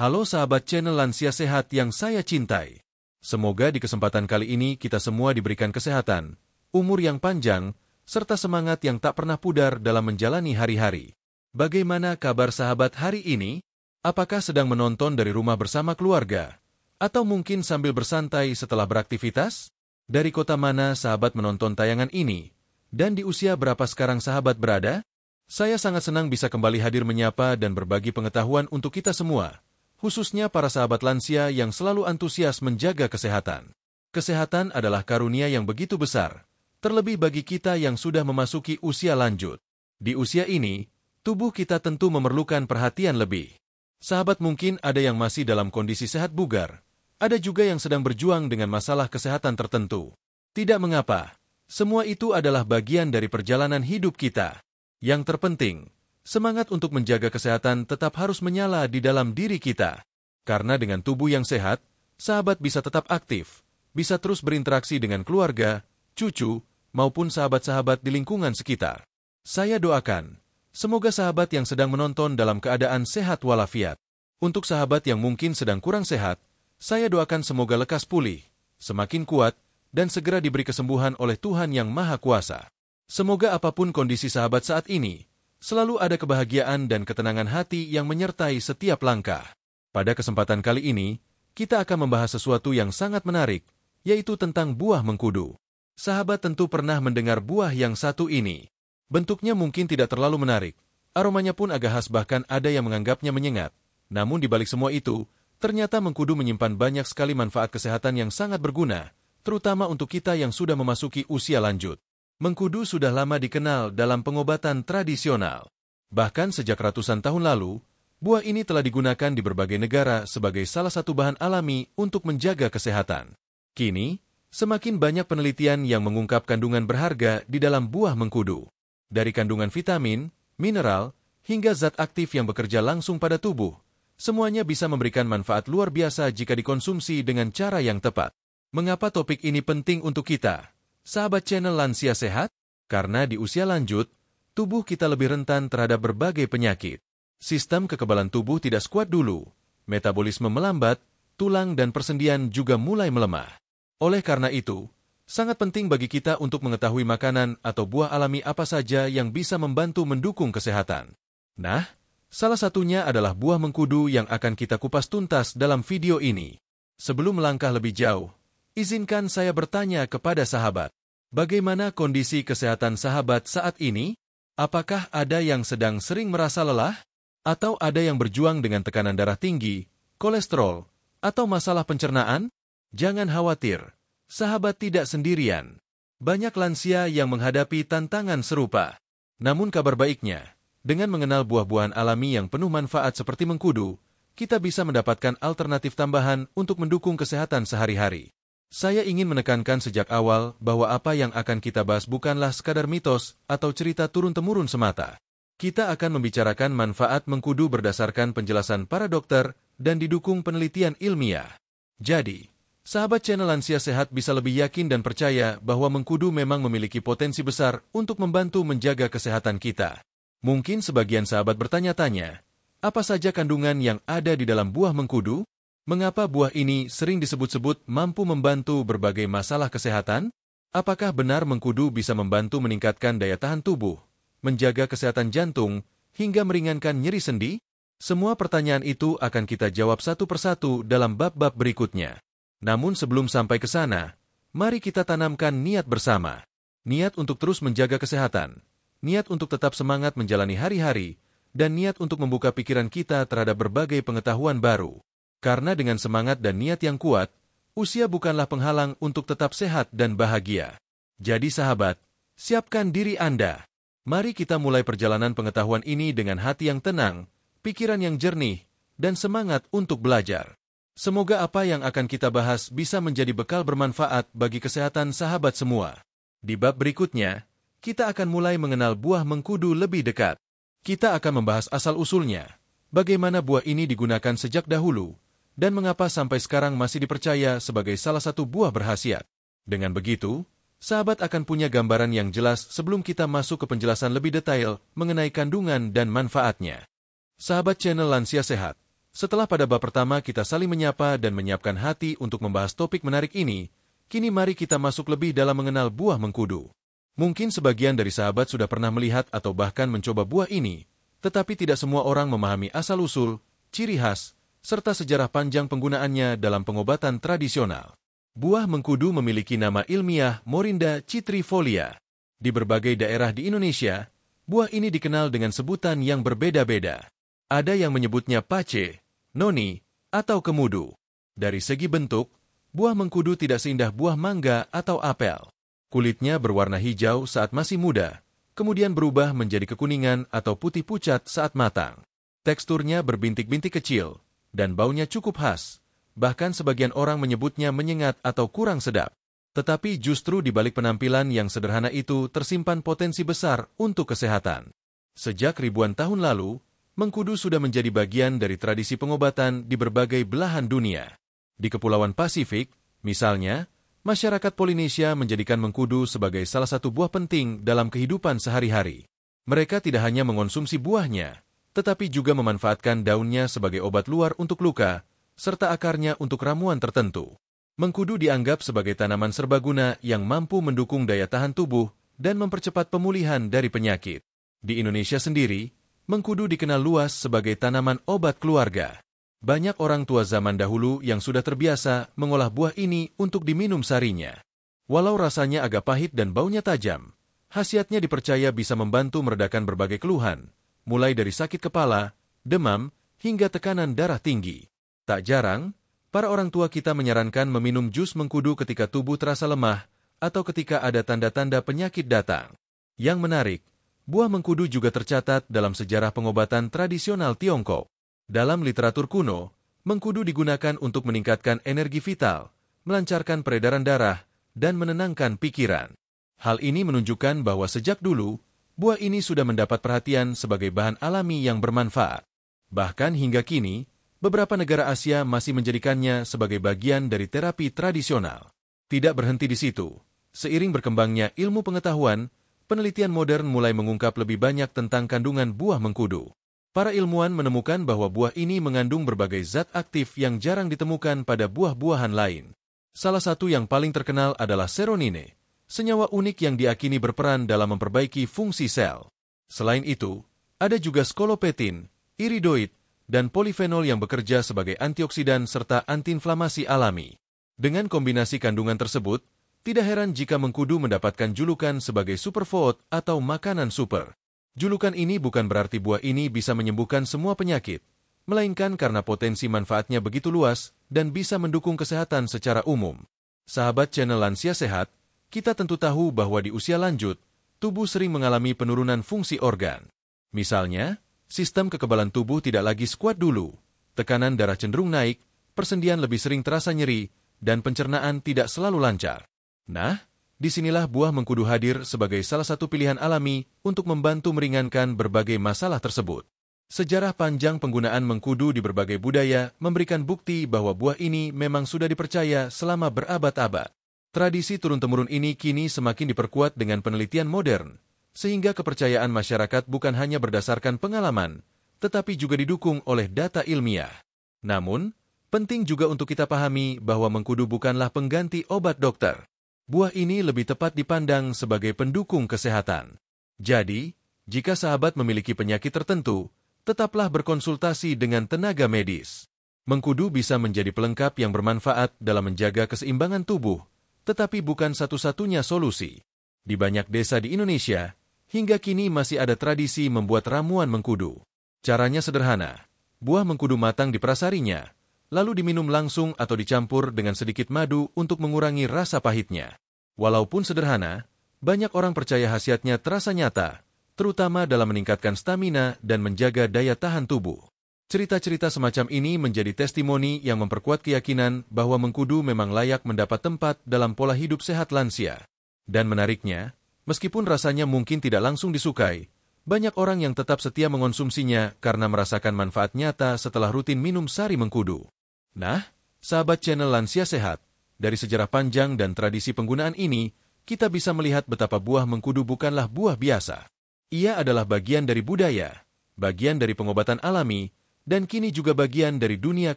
Halo sahabat channel Lansia Sehat yang saya cintai. Semoga di kesempatan kali ini kita semua diberikan kesehatan, umur yang panjang, serta semangat yang tak pernah pudar dalam menjalani hari-hari. Bagaimana kabar sahabat hari ini? Apakah sedang menonton dari rumah bersama keluarga? Atau mungkin sambil bersantai setelah beraktivitas? Dari kota mana sahabat menonton tayangan ini? Dan di usia berapa sekarang sahabat berada? Saya sangat senang bisa kembali hadir menyapa dan berbagi pengetahuan untuk kita semua, khususnya para sahabat lansia yang selalu antusias menjaga kesehatan. Kesehatan adalah karunia yang begitu besar, terlebih bagi kita yang sudah memasuki usia lanjut. Di usia ini, tubuh kita tentu memerlukan perhatian lebih. Sahabat mungkin ada yang masih dalam kondisi sehat bugar, ada juga yang sedang berjuang dengan masalah kesehatan tertentu. Tidak mengapa, semua itu adalah bagian dari perjalanan hidup kita. Yang terpenting, semangat untuk menjaga kesehatan tetap harus menyala di dalam diri kita. Karena dengan tubuh yang sehat, sahabat bisa tetap aktif, bisa terus berinteraksi dengan keluarga, cucu, maupun sahabat-sahabat di lingkungan sekitar. Saya doakan, semoga sahabat yang sedang menonton dalam keadaan sehat walafiat. Untuk sahabat yang mungkin sedang kurang sehat, saya doakan semoga lekas pulih, semakin kuat, dan segera diberi kesembuhan oleh Tuhan Yang Maha Kuasa. Semoga apapun kondisi sahabat saat ini, selalu ada kebahagiaan dan ketenangan hati yang menyertai setiap langkah. Pada kesempatan kali ini, kita akan membahas sesuatu yang sangat menarik, yaitu tentang buah mengkudu. Sahabat tentu pernah mendengar buah yang satu ini. Bentuknya mungkin tidak terlalu menarik, aromanya pun agak khas, bahkan ada yang menganggapnya menyengat. Namun di balik semua itu, ternyata mengkudu menyimpan banyak sekali manfaat kesehatan yang sangat berguna, terutama untuk kita yang sudah memasuki usia lanjut. Mengkudu sudah lama dikenal dalam pengobatan tradisional. Bahkan sejak ratusan tahun lalu, buah ini telah digunakan di berbagai negara sebagai salah satu bahan alami untuk menjaga kesehatan. Kini, semakin banyak penelitian yang mengungkap kandungan berharga di dalam buah mengkudu. Dari kandungan vitamin, mineral, hingga zat aktif yang bekerja langsung pada tubuh, semuanya bisa memberikan manfaat luar biasa jika dikonsumsi dengan cara yang tepat. Mengapa topik ini penting untuk kita, sahabat channel Lansia Sehat? Karena di usia lanjut, tubuh kita lebih rentan terhadap berbagai penyakit. Sistem kekebalan tubuh tidak sekuat dulu, metabolisme melambat, tulang dan persendian juga mulai melemah. Oleh karena itu, sangat penting bagi kita untuk mengetahui makanan atau buah alami apa saja yang bisa membantu mendukung kesehatan. Nah, salah satunya adalah buah mengkudu yang akan kita kupas tuntas dalam video ini. Sebelum melangkah lebih jauh, izinkan saya bertanya kepada sahabat, bagaimana kondisi kesehatan sahabat saat ini? Apakah ada yang sedang sering merasa lelah? Atau ada yang berjuang dengan tekanan darah tinggi, kolesterol, atau masalah pencernaan? Jangan khawatir, sahabat tidak sendirian. Banyak lansia yang menghadapi tantangan serupa. Namun kabar baiknya, dengan mengenal buah-buahan alami yang penuh manfaat seperti mengkudu, kita bisa mendapatkan alternatif tambahan untuk mendukung kesehatan sehari-hari. Saya ingin menekankan sejak awal bahwa apa yang akan kita bahas bukanlah sekadar mitos atau cerita turun-temurun semata. Kita akan membicarakan manfaat mengkudu berdasarkan penjelasan para dokter dan didukung penelitian ilmiah. Jadi, sahabat channel Lansia Sehat bisa lebih yakin dan percaya bahwa mengkudu memang memiliki potensi besar untuk membantu menjaga kesehatan kita. Mungkin sebagian sahabat bertanya-tanya, apa saja kandungan yang ada di dalam buah mengkudu? Mengapa buah ini sering disebut-sebut mampu membantu berbagai masalah kesehatan? Apakah benar mengkudu bisa membantu meningkatkan daya tahan tubuh, menjaga kesehatan jantung, hingga meringankan nyeri sendi? Semua pertanyaan itu akan kita jawab satu persatu dalam bab-bab berikutnya. Namun sebelum sampai ke sana, mari kita tanamkan niat bersama. Niat untuk terus menjaga kesehatan, niat untuk tetap semangat menjalani hari-hari, dan niat untuk membuka pikiran kita terhadap berbagai pengetahuan baru. Karena dengan semangat dan niat yang kuat, usia bukanlah penghalang untuk tetap sehat dan bahagia. Jadi sahabat, siapkan diri Anda. Mari kita mulai perjalanan pengetahuan ini dengan hati yang tenang, pikiran yang jernih, dan semangat untuk belajar. Semoga apa yang akan kita bahas bisa menjadi bekal bermanfaat bagi kesehatan sahabat semua. Di bab berikutnya, kita akan mulai mengenal buah mengkudu lebih dekat. Kita akan membahas asal-usulnya, bagaimana buah ini digunakan sejak dahulu, dan mengapa sampai sekarang masih dipercaya sebagai salah satu buah berkhasiat. Dengan begitu, sahabat akan punya gambaran yang jelas sebelum kita masuk ke penjelasan lebih detail mengenai kandungan dan manfaatnya. Sahabat channel Lansia Sehat, Setelah pada bab pertama kita saling menyapa dan menyiapkan hati untuk membahas topik menarik ini, kini mari kita masuk lebih dalam mengenal buah mengkudu. Mungkin sebagian dari sahabat sudah pernah melihat atau bahkan mencoba buah ini, tetapi tidak semua orang memahami asal-usul, ciri khas, serta sejarah panjang penggunaannya dalam pengobatan tradisional. Buah mengkudu memiliki nama ilmiah Morinda citrifolia. Di berbagai daerah di Indonesia, buah ini dikenal dengan sebutan yang berbeda-beda. Ada yang menyebutnya pace, noni, atau kemudu. Dari segi bentuk, buah mengkudu tidak seindah buah mangga atau apel. Kulitnya berwarna hijau saat masih muda, kemudian berubah menjadi kekuningan atau putih pucat saat matang. Teksturnya berbintik-bintik kecil, dan baunya cukup khas. Bahkan sebagian orang menyebutnya menyengat atau kurang sedap. Tetapi justru di balik penampilan yang sederhana itu tersimpan potensi besar untuk kesehatan. Sejak ribuan tahun lalu, mengkudu sudah menjadi bagian dari tradisi pengobatan di berbagai belahan dunia. Di Kepulauan Pasifik, misalnya, masyarakat Polinesia menjadikan mengkudu sebagai salah satu buah penting dalam kehidupan sehari-hari. Mereka tidak hanya mengonsumsi buahnya, tetapi juga memanfaatkan daunnya sebagai obat luar untuk luka, serta akarnya untuk ramuan tertentu. Mengkudu dianggap sebagai tanaman serbaguna yang mampu mendukung daya tahan tubuh dan mempercepat pemulihan dari penyakit. Di Indonesia sendiri, mengkudu dikenal luas sebagai tanaman obat keluarga. Banyak orang tua zaman dahulu yang sudah terbiasa mengolah buah ini untuk diminum sarinya. Walau rasanya agak pahit dan baunya tajam, khasiatnya dipercaya bisa membantu meredakan berbagai keluhan, mulai dari sakit kepala, demam, hingga tekanan darah tinggi. Tak jarang, para orang tua kita menyarankan meminum jus mengkudu ketika tubuh terasa lemah atau ketika ada tanda-tanda penyakit datang. Yang menarik, buah mengkudu juga tercatat dalam sejarah pengobatan tradisional Tiongkok. Dalam literatur kuno, mengkudu digunakan untuk meningkatkan energi vital, melancarkan peredaran darah, dan menenangkan pikiran. Hal ini menunjukkan bahwa sejak dulu, buah ini sudah mendapat perhatian sebagai bahan alami yang bermanfaat. Bahkan hingga kini, beberapa negara Asia masih menjadikannya sebagai bagian dari terapi tradisional. Tidak berhenti di situ. Seiring berkembangnya ilmu pengetahuan, penelitian modern mulai mengungkap lebih banyak tentang kandungan buah mengkudu. Para ilmuwan menemukan bahwa buah ini mengandung berbagai zat aktif yang jarang ditemukan pada buah-buahan lain. Salah satu yang paling terkenal adalah seronine, senyawa unik yang diakini berperan dalam memperbaiki fungsi sel. Selain itu, ada juga skolopetin, iridoid, dan polifenol yang bekerja sebagai antioksidan serta antiinflamasi alami. Dengan kombinasi kandungan tersebut, tidak heran jika mengkudu mendapatkan julukan sebagai superfood atau makanan super. Julukan ini bukan berarti buah ini bisa menyembuhkan semua penyakit, melainkan karena potensi manfaatnya begitu luas dan bisa mendukung kesehatan secara umum. Sahabat channel Lansia Sehat, kita tentu tahu bahwa di usia lanjut, tubuh sering mengalami penurunan fungsi organ. Misalnya, sistem kekebalan tubuh tidak lagi sekuat dulu, tekanan darah cenderung naik, persendian lebih sering terasa nyeri, dan pencernaan tidak selalu lancar. Nah, disinilah buah mengkudu hadir sebagai salah satu pilihan alami untuk membantu meringankan berbagai masalah tersebut. Sejarah panjang penggunaan mengkudu di berbagai budaya memberikan bukti bahwa buah ini memang sudah dipercaya selama berabad-abad. Tradisi turun-temurun ini kini semakin diperkuat dengan penelitian modern, sehingga kepercayaan masyarakat bukan hanya berdasarkan pengalaman, tetapi juga didukung oleh data ilmiah. Namun, penting juga untuk kita pahami bahwa mengkudu bukanlah pengganti obat dokter. Buah ini lebih tepat dipandang sebagai pendukung kesehatan. Jadi, jika sahabat memiliki penyakit tertentu, tetaplah berkonsultasi dengan tenaga medis. Mengkudu bisa menjadi pelengkap yang bermanfaat dalam menjaga keseimbangan tubuh, tetapi bukan satu-satunya solusi. Di banyak desa di Indonesia, hingga kini masih ada tradisi membuat ramuan mengkudu. Caranya sederhana. Buah mengkudu matang diperasarinya, lalu diminum langsung atau dicampur dengan sedikit madu untuk mengurangi rasa pahitnya. Walaupun sederhana, banyak orang percaya khasiatnya terasa nyata, terutama dalam meningkatkan stamina dan menjaga daya tahan tubuh. Cerita-cerita semacam ini menjadi testimoni yang memperkuat keyakinan bahwa mengkudu memang layak mendapat tempat dalam pola hidup sehat lansia. Dan menariknya, meskipun rasanya mungkin tidak langsung disukai, banyak orang yang tetap setia mengonsumsinya karena merasakan manfaat nyata setelah rutin minum sari mengkudu. Nah, sahabat channel Lansia Sehat, dari sejarah panjang dan tradisi penggunaan ini, kita bisa melihat betapa buah mengkudu bukanlah buah biasa. Ia adalah bagian dari budaya, bagian dari pengobatan alami, dan kini juga bagian dari dunia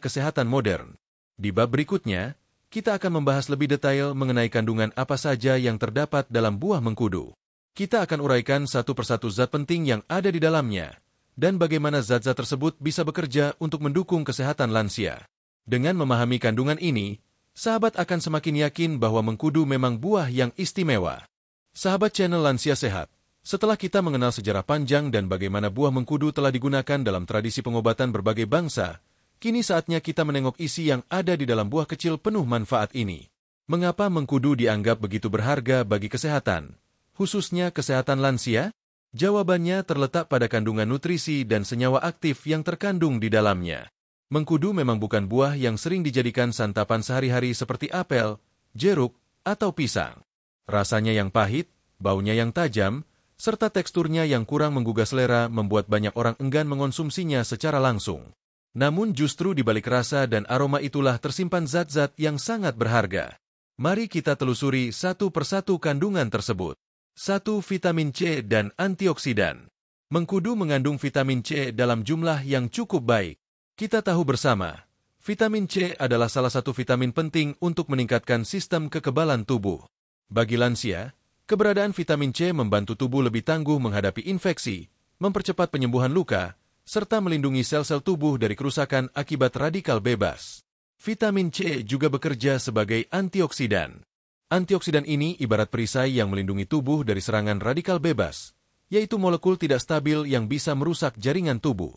kesehatan modern. Di bab berikutnya, kita akan membahas lebih detail mengenai kandungan apa saja yang terdapat dalam buah mengkudu. Kita akan uraikan satu persatu zat penting yang ada di dalamnya, dan bagaimana zat-zat tersebut bisa bekerja untuk mendukung kesehatan lansia. Dengan memahami kandungan ini, sahabat akan semakin yakin bahwa mengkudu memang buah yang istimewa. Sahabat channel Lansia Sehat, setelah kita mengenal sejarah panjang dan bagaimana buah mengkudu telah digunakan dalam tradisi pengobatan berbagai bangsa, kini saatnya kita menengok isi yang ada di dalam buah kecil penuh manfaat ini. Mengapa mengkudu dianggap begitu berharga bagi kesehatan, khususnya kesehatan lansia? Jawabannya terletak pada kandungan nutrisi dan senyawa aktif yang terkandung di dalamnya. Mengkudu memang bukan buah yang sering dijadikan santapan sehari-hari seperti apel, jeruk, atau pisang. Rasanya yang pahit, baunya yang tajam, serta teksturnya yang kurang menggugah selera membuat banyak orang enggan mengonsumsinya secara langsung. Namun justru di balik rasa dan aroma itulah tersimpan zat-zat yang sangat berharga. Mari kita telusuri satu persatu kandungan tersebut. 1. Vitamin C dan antioksidan. Mengkudu mengandung vitamin C dalam jumlah yang cukup baik. Kita tahu bersama, vitamin C adalah salah satu vitamin penting untuk meningkatkan sistem kekebalan tubuh. Bagi lansia, keberadaan vitamin C membantu tubuh lebih tangguh menghadapi infeksi, mempercepat penyembuhan luka, serta melindungi sel-sel tubuh dari kerusakan akibat radikal bebas. Vitamin C juga bekerja sebagai antioksidan. Antioksidan ini ibarat perisai yang melindungi tubuh dari serangan radikal bebas, yaitu molekul tidak stabil yang bisa merusak jaringan tubuh.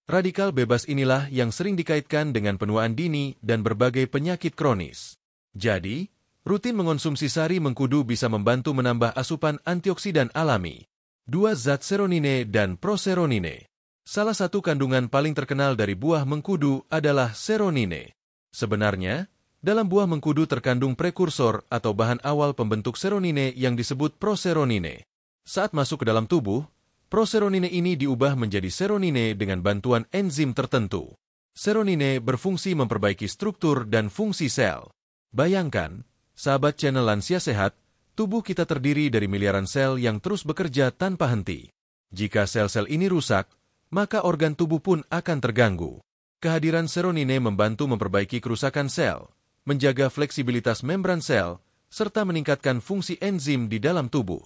Radikal bebas inilah yang sering dikaitkan dengan penuaan dini dan berbagai penyakit kronis. Jadi, rutin mengonsumsi sari mengkudu bisa membantu menambah asupan antioksidan alami. 2. Zat seronine dan proseronine. Salah satu kandungan paling terkenal dari buah mengkudu adalah seronine. Sebenarnya, dalam buah mengkudu terkandung prekursor atau bahan awal pembentuk seronine yang disebut proseronine. Saat masuk ke dalam tubuh, proseronine ini diubah menjadi seronine dengan bantuan enzim tertentu. Seronine berfungsi memperbaiki struktur dan fungsi sel. Bayangkan, sahabat channel Lansia Sehat, tubuh kita terdiri dari miliaran sel yang terus bekerja tanpa henti. Jika sel-sel ini rusak, maka organ tubuh pun akan terganggu. Kehadiran seronine membantu memperbaiki kerusakan sel, menjaga fleksibilitas membran sel, serta meningkatkan fungsi enzim di dalam tubuh.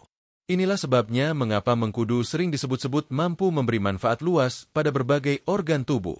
Inilah sebabnya mengapa mengkudu sering disebut-sebut mampu memberi manfaat luas pada berbagai organ tubuh.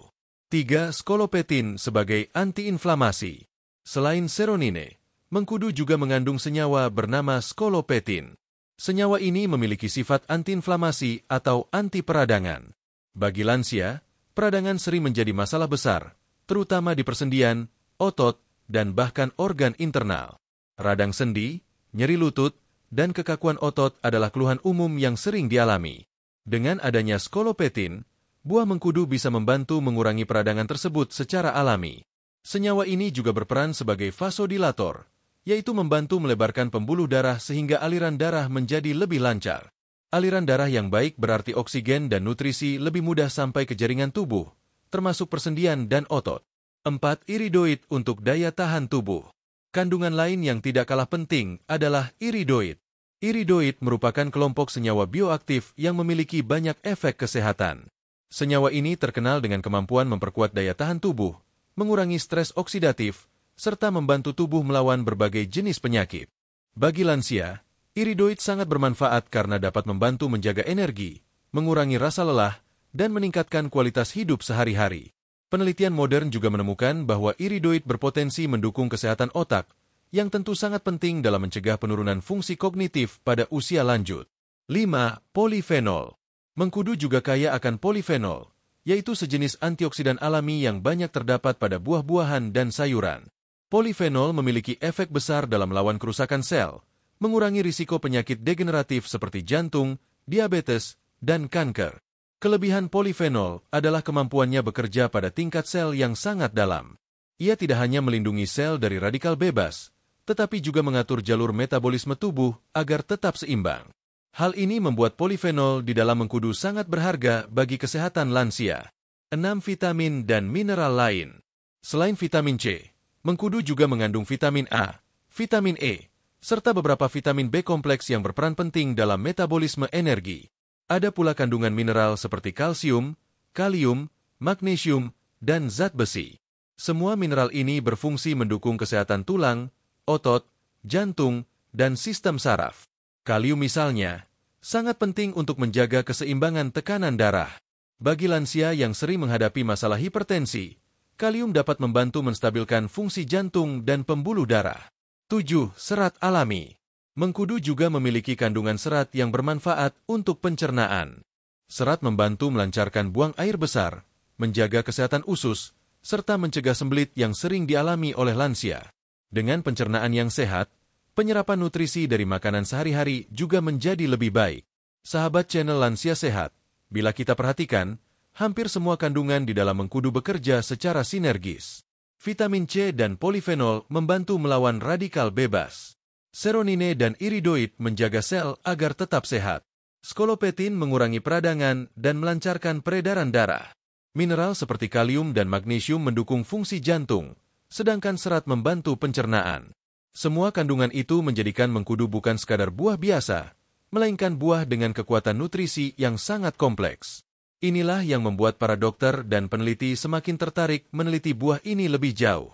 3. Skolopetin sebagai antiinflamasi. Selain seronine, mengkudu juga mengandung senyawa bernama skolopetin. Senyawa ini memiliki sifat antiinflamasi atau anti peradangan. Bagi lansia, peradangan sering menjadi masalah besar, terutama di persendian, otot, dan bahkan organ internal. Radang sendi, nyeri lutut, dan kekakuan otot adalah keluhan umum yang sering dialami. Dengan adanya skolopetin, buah mengkudu bisa membantu mengurangi peradangan tersebut secara alami. Senyawa ini juga berperan sebagai vasodilator, yaitu membantu melebarkan pembuluh darah sehingga aliran darah menjadi lebih lancar. Aliran darah yang baik berarti oksigen dan nutrisi lebih mudah sampai ke jaringan tubuh, termasuk persendian dan otot. 4. Iridoid untuk daya tahan tubuh. Kandungan lain yang tidak kalah penting adalah iridoid. Iridoid merupakan kelompok senyawa bioaktif yang memiliki banyak efek kesehatan. Senyawa ini terkenal dengan kemampuan memperkuat daya tahan tubuh, mengurangi stres oksidatif, serta membantu tubuh melawan berbagai jenis penyakit. Bagi lansia, iridoid sangat bermanfaat karena dapat membantu menjaga energi, mengurangi rasa lelah, dan meningkatkan kualitas hidup sehari-hari. Penelitian modern juga menemukan bahwa iridoid berpotensi mendukung kesehatan otak, yang tentu sangat penting dalam mencegah penurunan fungsi kognitif pada usia lanjut. 5. Polifenol. Mengkudu juga kaya akan polifenol, yaitu sejenis antioksidan alami yang banyak terdapat pada buah-buahan dan sayuran. Polifenol memiliki efek besar dalam melawan kerusakan sel, mengurangi risiko penyakit degeneratif seperti jantung, diabetes, dan kanker. Kelebihan polifenol adalah kemampuannya bekerja pada tingkat sel yang sangat dalam. Ia tidak hanya melindungi sel dari radikal bebas, tetapi juga mengatur jalur metabolisme tubuh agar tetap seimbang. Hal ini membuat polifenol di dalam mengkudu sangat berharga bagi kesehatan lansia. 6. Vitamin dan mineral lain. Selain vitamin C, mengkudu juga mengandung vitamin A, vitamin E, serta beberapa vitamin B kompleks yang berperan penting dalam metabolisme energi. Ada pula kandungan mineral seperti kalsium, kalium, magnesium, dan zat besi. Semua mineral ini berfungsi mendukung kesehatan tulang, otot, jantung, dan sistem saraf. Kalium misalnya, sangat penting untuk menjaga keseimbangan tekanan darah. Bagi lansia yang sering menghadapi masalah hipertensi, kalium dapat membantu menstabilkan fungsi jantung dan pembuluh darah. 7. Serat alami. Mengkudu juga memiliki kandungan serat yang bermanfaat untuk pencernaan. Serat membantu melancarkan buang air besar, menjaga kesehatan usus, serta mencegah sembelit yang sering dialami oleh lansia. Dengan pencernaan yang sehat, penyerapan nutrisi dari makanan sehari-hari juga menjadi lebih baik. Sahabat channel Lansia Sehat, bila kita perhatikan, hampir semua kandungan di dalam mengkudu bekerja secara sinergis. Vitamin C dan polifenol membantu melawan radikal bebas. Seronine dan iridoid menjaga sel agar tetap sehat. Skolopetin mengurangi peradangan dan melancarkan peredaran darah. Mineral seperti kalium dan magnesium mendukung fungsi jantung, sedangkan serat membantu pencernaan. Semua kandungan itu menjadikan mengkudu bukan sekadar buah biasa, melainkan buah dengan kekuatan nutrisi yang sangat kompleks. Inilah yang membuat para dokter dan peneliti semakin tertarik meneliti buah ini lebih jauh.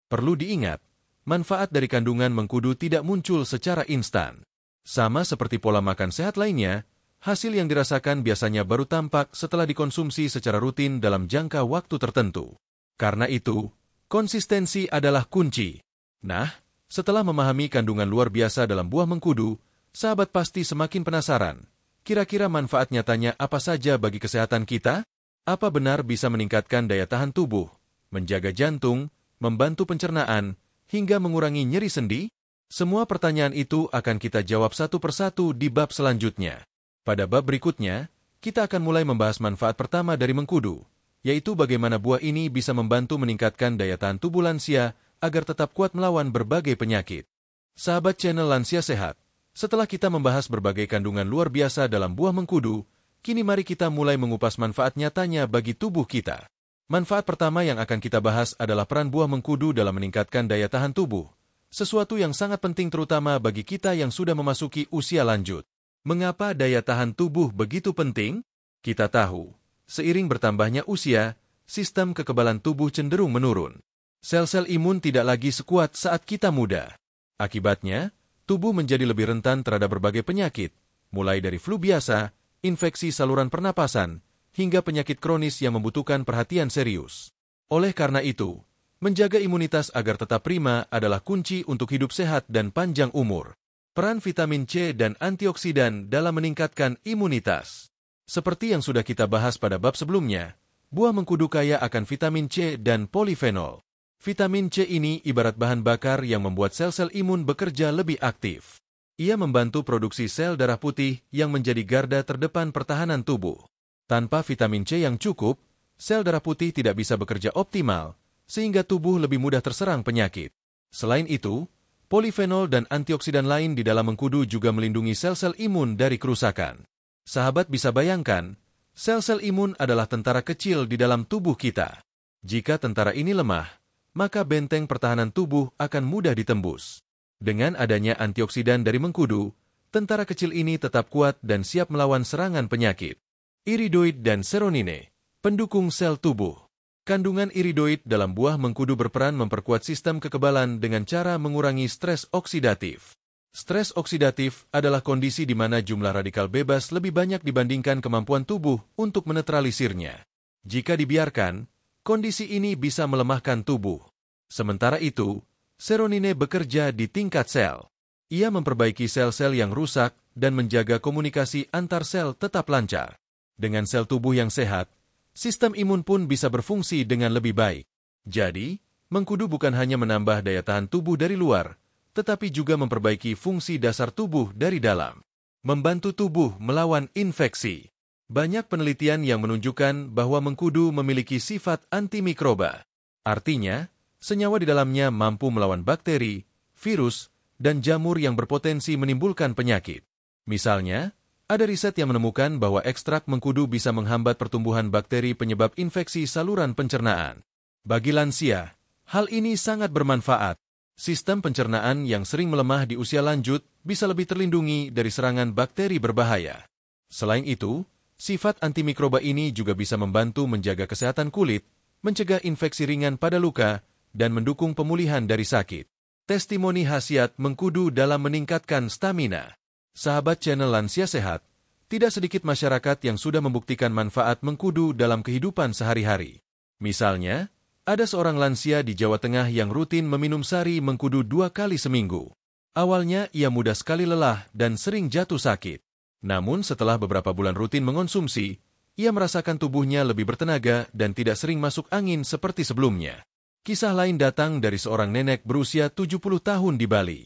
Perlu diingat, manfaat dari kandungan mengkudu tidak muncul secara instan. Sama seperti pola makan sehat lainnya, hasil yang dirasakan biasanya baru tampak setelah dikonsumsi secara rutin dalam jangka waktu tertentu. Karena itu, konsistensi adalah kunci. Nah, setelah memahami kandungan luar biasa dalam buah mengkudu, sahabat pasti semakin penasaran. Kira-kira manfaat nyatanya apa saja bagi kesehatan kita? Apa benar bisa meningkatkan daya tahan tubuh, menjaga jantung, membantu pencernaan, hingga mengurangi nyeri sendi? Semua pertanyaan itu akan kita jawab satu persatu di bab selanjutnya. Pada bab berikutnya, kita akan mulai membahas manfaat pertama dari mengkudu, yaitu bagaimana buah ini bisa membantu meningkatkan daya tahan tubuh lansia agar tetap kuat melawan berbagai penyakit. Sahabat channel Lansia Sehat, setelah kita membahas berbagai kandungan luar biasa dalam buah mengkudu, kini mari kita mulai mengupas manfaat nyatanya bagi tubuh kita. Manfaat pertama yang akan kita bahas adalah peran buah mengkudu dalam meningkatkan daya tahan tubuh, sesuatu yang sangat penting terutama bagi kita yang sudah memasuki usia lanjut. Mengapa daya tahan tubuh begitu penting? Kita tahu, seiring bertambahnya usia, sistem kekebalan tubuh cenderung menurun. Sel-sel imun tidak lagi sekuat saat kita muda. Akibatnya, tubuh menjadi lebih rentan terhadap berbagai penyakit, mulai dari flu biasa, infeksi saluran pernapasan, hingga penyakit kronis yang membutuhkan perhatian serius. Oleh karena itu, menjaga imunitas agar tetap prima adalah kunci untuk hidup sehat dan panjang umur. Peran vitamin C dan antioksidan dalam meningkatkan imunitas. Seperti yang sudah kita bahas pada bab sebelumnya, buah mengkudu kaya akan vitamin C dan polifenol. Vitamin C ini ibarat bahan bakar yang membuat sel-sel imun bekerja lebih aktif. Ia membantu produksi sel darah putih yang menjadi garda terdepan pertahanan tubuh. Tanpa vitamin C yang cukup, sel darah putih tidak bisa bekerja optimal, sehingga tubuh lebih mudah terserang penyakit. Selain itu, polifenol dan antioksidan lain di dalam mengkudu juga melindungi sel-sel imun dari kerusakan. Sahabat bisa bayangkan, sel-sel imun adalah tentara kecil di dalam tubuh kita. Jika tentara ini lemah, maka benteng pertahanan tubuh akan mudah ditembus. Dengan adanya antioksidan dari mengkudu, tentara kecil ini tetap kuat dan siap melawan serangan penyakit. Iridoid dan seronine, pendukung sel tubuh. Kandungan iridoid dalam buah mengkudu berperan memperkuat sistem kekebalan dengan cara mengurangi stres oksidatif. Stres oksidatif adalah kondisi di mana jumlah radikal bebas lebih banyak dibandingkan kemampuan tubuh untuk menetralisirnya. Jika dibiarkan, kondisi ini bisa melemahkan tubuh. Sementara itu, seronine bekerja di tingkat sel. Ia memperbaiki sel-sel yang rusak dan menjaga komunikasi antar sel tetap lancar. Dengan sel tubuh yang sehat, sistem imun pun bisa berfungsi dengan lebih baik. Jadi, mengkudu bukan hanya menambah daya tahan tubuh dari luar, tetapi juga memperbaiki fungsi dasar tubuh dari dalam. Membantu tubuh melawan infeksi. Banyak penelitian yang menunjukkan bahwa mengkudu memiliki sifat antimikroba. Artinya, senyawa di dalamnya mampu melawan bakteri, virus, dan jamur yang berpotensi menimbulkan penyakit. Misalnya, ada riset yang menemukan bahwa ekstrak mengkudu bisa menghambat pertumbuhan bakteri penyebab infeksi saluran pencernaan. Bagi lansia, hal ini sangat bermanfaat. Sistem pencernaan yang sering melemah di usia lanjut bisa lebih terlindungi dari serangan bakteri berbahaya. Selain itu, Sifat antimikroba ini juga bisa membantu menjaga kesehatan kulit, mencegah infeksi ringan pada luka, dan mendukung pemulihan dari sakit. Testimoni khasiat mengkudu dalam meningkatkan stamina. Sahabat channel Lansia Sehat, tidak sedikit masyarakat yang sudah membuktikan manfaat mengkudu dalam kehidupan sehari-hari. Misalnya, ada seorang lansia di Jawa Tengah yang rutin meminum sari mengkudu 2 kali seminggu. Awalnya ia mudah sekali lelah dan sering jatuh sakit. Namun setelah beberapa bulan rutin mengonsumsi, ia merasakan tubuhnya lebih bertenaga dan tidak sering masuk angin seperti sebelumnya. Kisah lain datang dari seorang nenek berusia 70 tahun di Bali.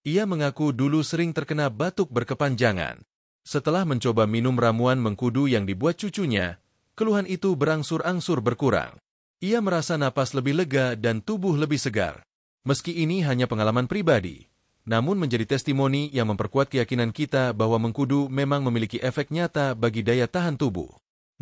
Ia mengaku dulu sering terkena batuk berkepanjangan. Setelah mencoba minum ramuan mengkudu yang dibuat cucunya, keluhan itu berangsur-angsur berkurang. Ia merasa napas lebih lega dan tubuh lebih segar. Meski ini hanya pengalaman pribadi, namun menjadi testimoni yang memperkuat keyakinan kita bahwa mengkudu memang memiliki efek nyata bagi daya tahan tubuh.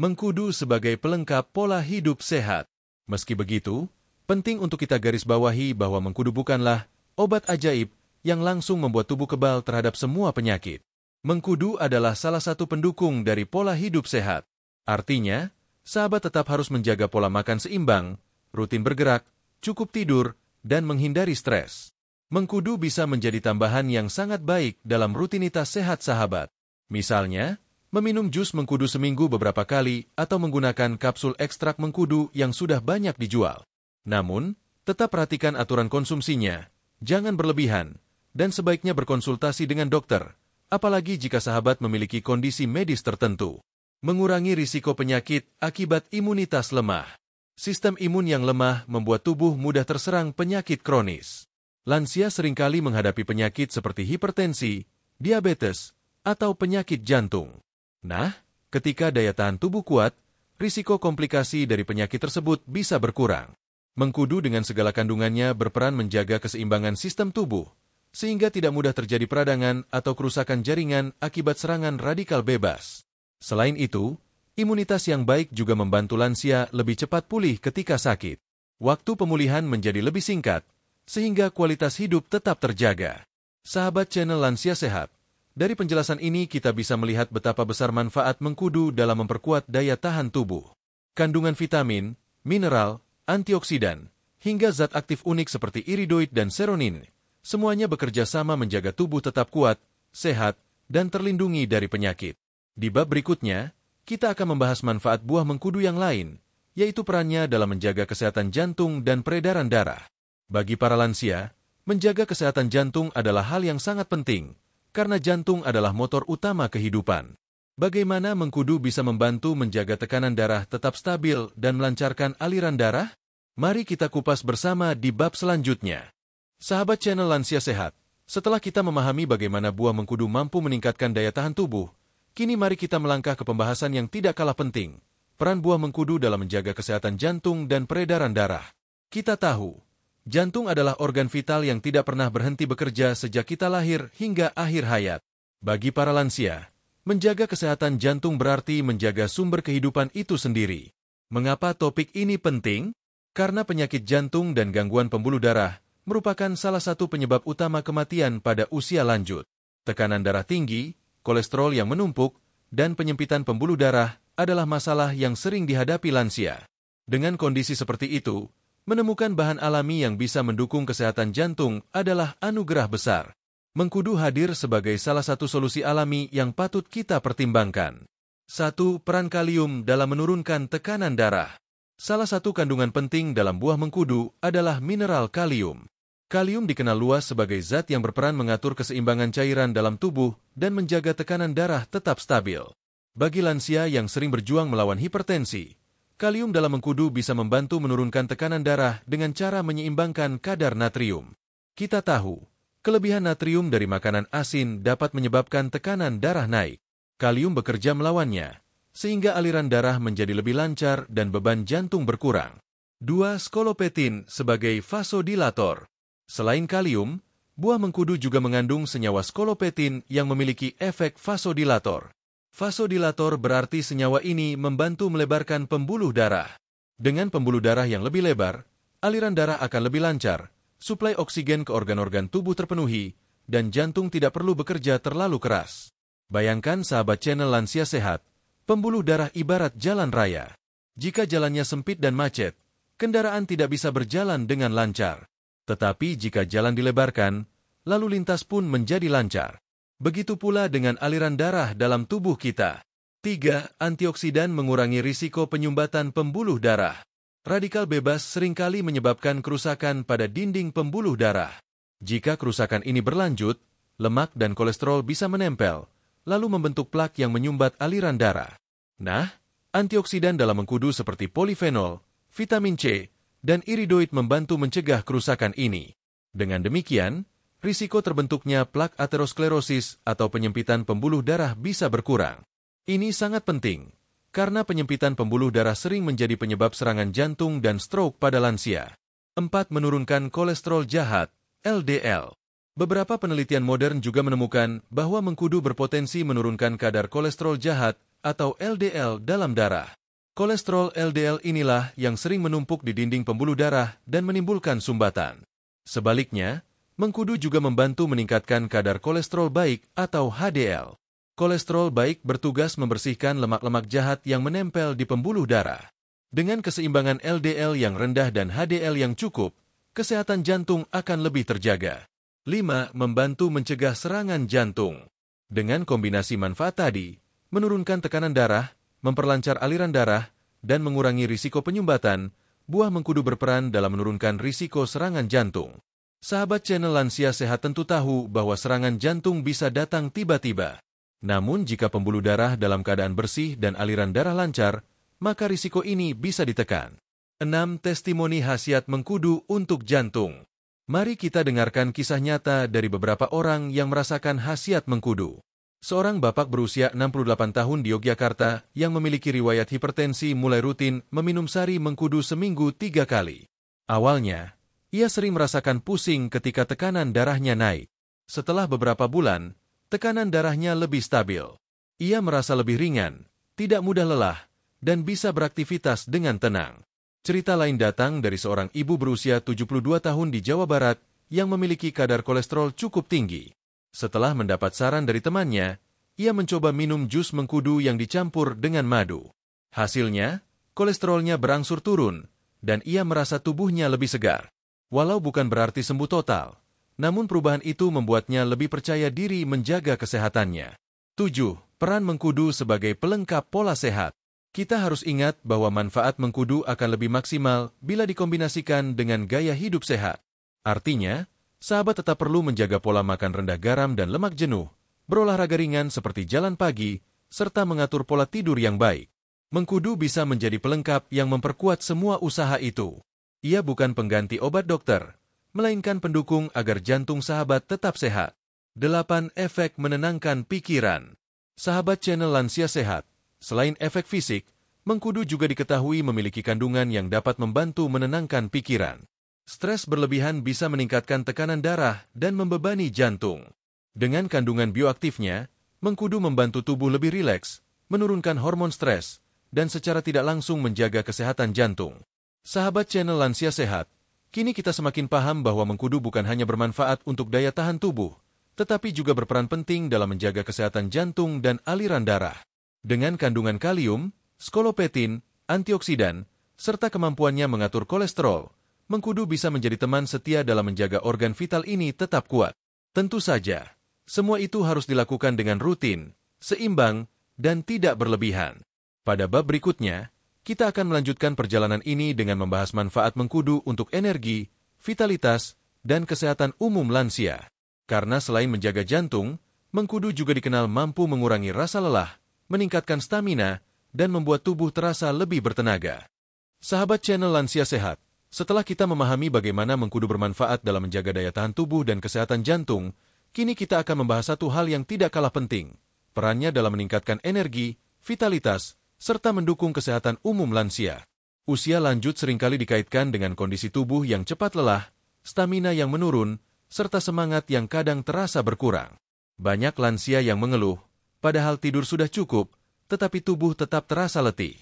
Mengkudu sebagai pelengkap pola hidup sehat. Meski begitu, penting untuk kita garis bawahi bahwa mengkudu bukanlah obat ajaib yang langsung membuat tubuh kebal terhadap semua penyakit. Mengkudu adalah salah satu pendukung dari pola hidup sehat. Artinya, sahabat tetap harus menjaga pola makan seimbang, rutin bergerak, cukup tidur, dan menghindari stres. Mengkudu bisa menjadi tambahan yang sangat baik dalam rutinitas sehat sahabat. Misalnya, meminum jus mengkudu seminggu beberapa kali atau menggunakan kapsul ekstrak mengkudu yang sudah banyak dijual. Namun, tetap perhatikan aturan konsumsinya, jangan berlebihan, dan sebaiknya berkonsultasi dengan dokter, apalagi jika sahabat memiliki kondisi medis tertentu. Mengurangi risiko penyakit akibat imunitas lemah. Sistem imun yang lemah membuat tubuh mudah terserang penyakit kronis. Lansia seringkali menghadapi penyakit seperti hipertensi, diabetes, atau penyakit jantung. Nah, ketika daya tahan tubuh kuat, risiko komplikasi dari penyakit tersebut bisa berkurang. Mengkudu dengan segala kandungannya berperan menjaga keseimbangan sistem tubuh, sehingga tidak mudah terjadi peradangan atau kerusakan jaringan akibat serangan radikal bebas. Selain itu, imunitas yang baik juga membantu lansia lebih cepat pulih ketika sakit. Waktu pemulihan menjadi lebih singkat, sehingga kualitas hidup tetap terjaga. Sahabat channel Lansia Sehat, dari penjelasan ini kita bisa melihat betapa besar manfaat mengkudu dalam memperkuat daya tahan tubuh. Kandungan vitamin, mineral, antioksidan, hingga zat aktif unik seperti iridoid dan seronin, semuanya bekerja sama menjaga tubuh tetap kuat, sehat, dan terlindungi dari penyakit. Di bab berikutnya, kita akan membahas manfaat buah mengkudu yang lain, yaitu perannya dalam menjaga kesehatan jantung dan peredaran darah. Bagi para lansia, menjaga kesehatan jantung adalah hal yang sangat penting, karena jantung adalah motor utama kehidupan. Bagaimana mengkudu bisa membantu menjaga tekanan darah tetap stabil dan melancarkan aliran darah? Mari kita kupas bersama di bab selanjutnya. Sahabat channel Lansia Sehat, setelah kita memahami bagaimana buah mengkudu mampu meningkatkan daya tahan tubuh, kini mari kita melangkah ke pembahasan yang tidak kalah penting, peran buah mengkudu dalam menjaga kesehatan jantung dan peredaran darah. Kita tahu, jantung adalah organ vital yang tidak pernah berhenti bekerja sejak kita lahir hingga akhir hayat. Bagi para lansia, menjaga kesehatan jantung berarti menjaga sumber kehidupan itu sendiri. Mengapa topik ini penting? Karena penyakit jantung dan gangguan pembuluh darah merupakan salah satu penyebab utama kematian pada usia lanjut. Tekanan darah tinggi, kolesterol yang menumpuk, dan penyempitan pembuluh darah adalah masalah yang sering dihadapi lansia. Dengan kondisi seperti itu, menemukan bahan alami yang bisa mendukung kesehatan jantung adalah anugerah besar. Mengkudu hadir sebagai salah satu solusi alami yang patut kita pertimbangkan. 1. Peran kalium dalam menurunkan tekanan darah. Salah satu kandungan penting dalam buah mengkudu adalah mineral kalium. Kalium dikenal luas sebagai zat yang berperan mengatur keseimbangan cairan dalam tubuh dan menjaga tekanan darah tetap stabil. Bagi lansia yang sering berjuang melawan hipertensi, kalium dalam mengkudu bisa membantu menurunkan tekanan darah dengan cara menyeimbangkan kadar natrium. Kita tahu, kelebihan natrium dari makanan asin dapat menyebabkan tekanan darah naik. Kalium bekerja melawannya, sehingga aliran darah menjadi lebih lancar dan beban jantung berkurang. 2. Skolopetin sebagai vasodilator. Selain kalium, buah mengkudu juga mengandung senyawa skolopetin yang memiliki efek vasodilator. Vasodilator berarti senyawa ini membantu melebarkan pembuluh darah. Dengan pembuluh darah yang lebih lebar, aliran darah akan lebih lancar, suplai oksigen ke organ-organ tubuh terpenuhi, dan jantung tidak perlu bekerja terlalu keras. Bayangkan sahabat channel Lansia Sehat, Pembuluh darah ibarat jalan raya. Jika jalannya sempit dan macet, kendaraan tidak bisa berjalan dengan lancar. Tetapi jika jalan dilebarkan, lalu lintas pun menjadi lancar. Begitu pula dengan aliran darah dalam tubuh kita. 3. Antioksidan mengurangi risiko penyumbatan pembuluh darah. Radikal bebas seringkali menyebabkan kerusakan pada dinding pembuluh darah. Jika kerusakan ini berlanjut, lemak dan kolesterol bisa menempel, lalu membentuk plak yang menyumbat aliran darah. Nah, antioksidan dalam mengkudu seperti polifenol, vitamin C, dan iridoid membantu mencegah kerusakan ini. Dengan demikian, risiko terbentuknya plak aterosklerosis atau penyempitan pembuluh darah bisa berkurang. Ini sangat penting, karena penyempitan pembuluh darah sering menjadi penyebab serangan jantung dan stroke pada lansia. 4. Menurunkan kolesterol jahat, LDL. Beberapa penelitian modern juga menemukan bahwa mengkudu berpotensi menurunkan kadar kolesterol jahat atau LDL dalam darah. Kolesterol LDL inilah yang sering menumpuk di dinding pembuluh darah dan menimbulkan sumbatan. Sebaliknya, mengkudu juga membantu meningkatkan kadar kolesterol baik atau HDL. Kolesterol baik bertugas membersihkan lemak-lemak jahat yang menempel di pembuluh darah. Dengan keseimbangan LDL yang rendah dan HDL yang cukup, kesehatan jantung akan lebih terjaga. 5. Membantu mencegah serangan jantung. Dengan kombinasi manfaat tadi, menurunkan tekanan darah, memperlancar aliran darah, dan mengurangi risiko penyumbatan, buah mengkudu berperan dalam menurunkan risiko serangan jantung. Sahabat channel Lansia Sehat tentu tahu bahwa serangan jantung bisa datang tiba-tiba. Namun jika pembuluh darah dalam keadaan bersih dan aliran darah lancar, maka risiko ini bisa ditekan. 6. Testimoni khasiat mengkudu untuk jantung. Mari kita dengarkan kisah nyata dari beberapa orang yang merasakan khasiat mengkudu. Seorang bapak berusia 68 tahun di Yogyakarta yang memiliki riwayat hipertensi mulai rutin meminum sari mengkudu seminggu 3 kali. Awalnya, ia sering merasakan pusing ketika tekanan darahnya naik. Setelah beberapa bulan, tekanan darahnya lebih stabil. Ia merasa lebih ringan, tidak mudah lelah, dan bisa beraktivitas dengan tenang. Cerita lain datang dari seorang ibu berusia 72 tahun di Jawa Barat yang memiliki kadar kolesterol cukup tinggi. Setelah mendapat saran dari temannya, ia mencoba minum jus mengkudu yang dicampur dengan madu. Hasilnya, kolesterolnya berangsur turun, dan ia merasa tubuhnya lebih segar. Walau bukan berarti sembuh total, namun perubahan itu membuatnya lebih percaya diri menjaga kesehatannya. 7. Peran mengkudu sebagai pelengkap pola sehat. Kita harus ingat bahwa manfaat mengkudu akan lebih maksimal bila dikombinasikan dengan gaya hidup sehat. Artinya, sahabat tetap perlu menjaga pola makan rendah garam dan lemak jenuh, berolahraga ringan seperti jalan pagi, serta mengatur pola tidur yang baik. Mengkudu bisa menjadi pelengkap yang memperkuat semua usaha itu. Ia bukan pengganti obat dokter, melainkan pendukung agar jantung sahabat tetap sehat. 8. Efek menenangkan pikiran. Sahabat channel Lansia Sehat, selain efek fisik, mengkudu juga diketahui memiliki kandungan yang dapat membantu menenangkan pikiran. Stres berlebihan bisa meningkatkan tekanan darah dan membebani jantung. Dengan kandungan bioaktifnya, mengkudu membantu tubuh lebih rileks, menurunkan hormon stres, dan secara tidak langsung menjaga kesehatan jantung. Sahabat channel Lansia Sehat, kini kita semakin paham bahwa mengkudu bukan hanya bermanfaat untuk daya tahan tubuh, tetapi juga berperan penting dalam menjaga kesehatan jantung dan aliran darah. Dengan kandungan kalium, skolopetin, antioksidan, serta kemampuannya mengatur kolesterol, mengkudu bisa menjadi teman setia dalam menjaga organ vital ini tetap kuat. Tentu saja, semua itu harus dilakukan dengan rutin, seimbang, dan tidak berlebihan. Pada bab berikutnya, kita akan melanjutkan perjalanan ini dengan membahas manfaat mengkudu untuk energi, vitalitas, dan kesehatan umum lansia. Karena selain menjaga jantung, mengkudu juga dikenal mampu mengurangi rasa lelah, meningkatkan stamina, dan membuat tubuh terasa lebih bertenaga. Sahabat channel Lansia Sehat, setelah kita memahami bagaimana mengkudu bermanfaat dalam menjaga daya tahan tubuh dan kesehatan jantung, kini kita akan membahas satu hal yang tidak kalah penting, perannya dalam meningkatkan energi, vitalitas, serta mendukung kesehatan umum lansia. Usia lanjut seringkali dikaitkan dengan kondisi tubuh yang cepat lelah, stamina yang menurun, serta semangat yang kadang terasa berkurang. Banyak lansia yang mengeluh, padahal tidur sudah cukup, tetapi tubuh tetap terasa letih.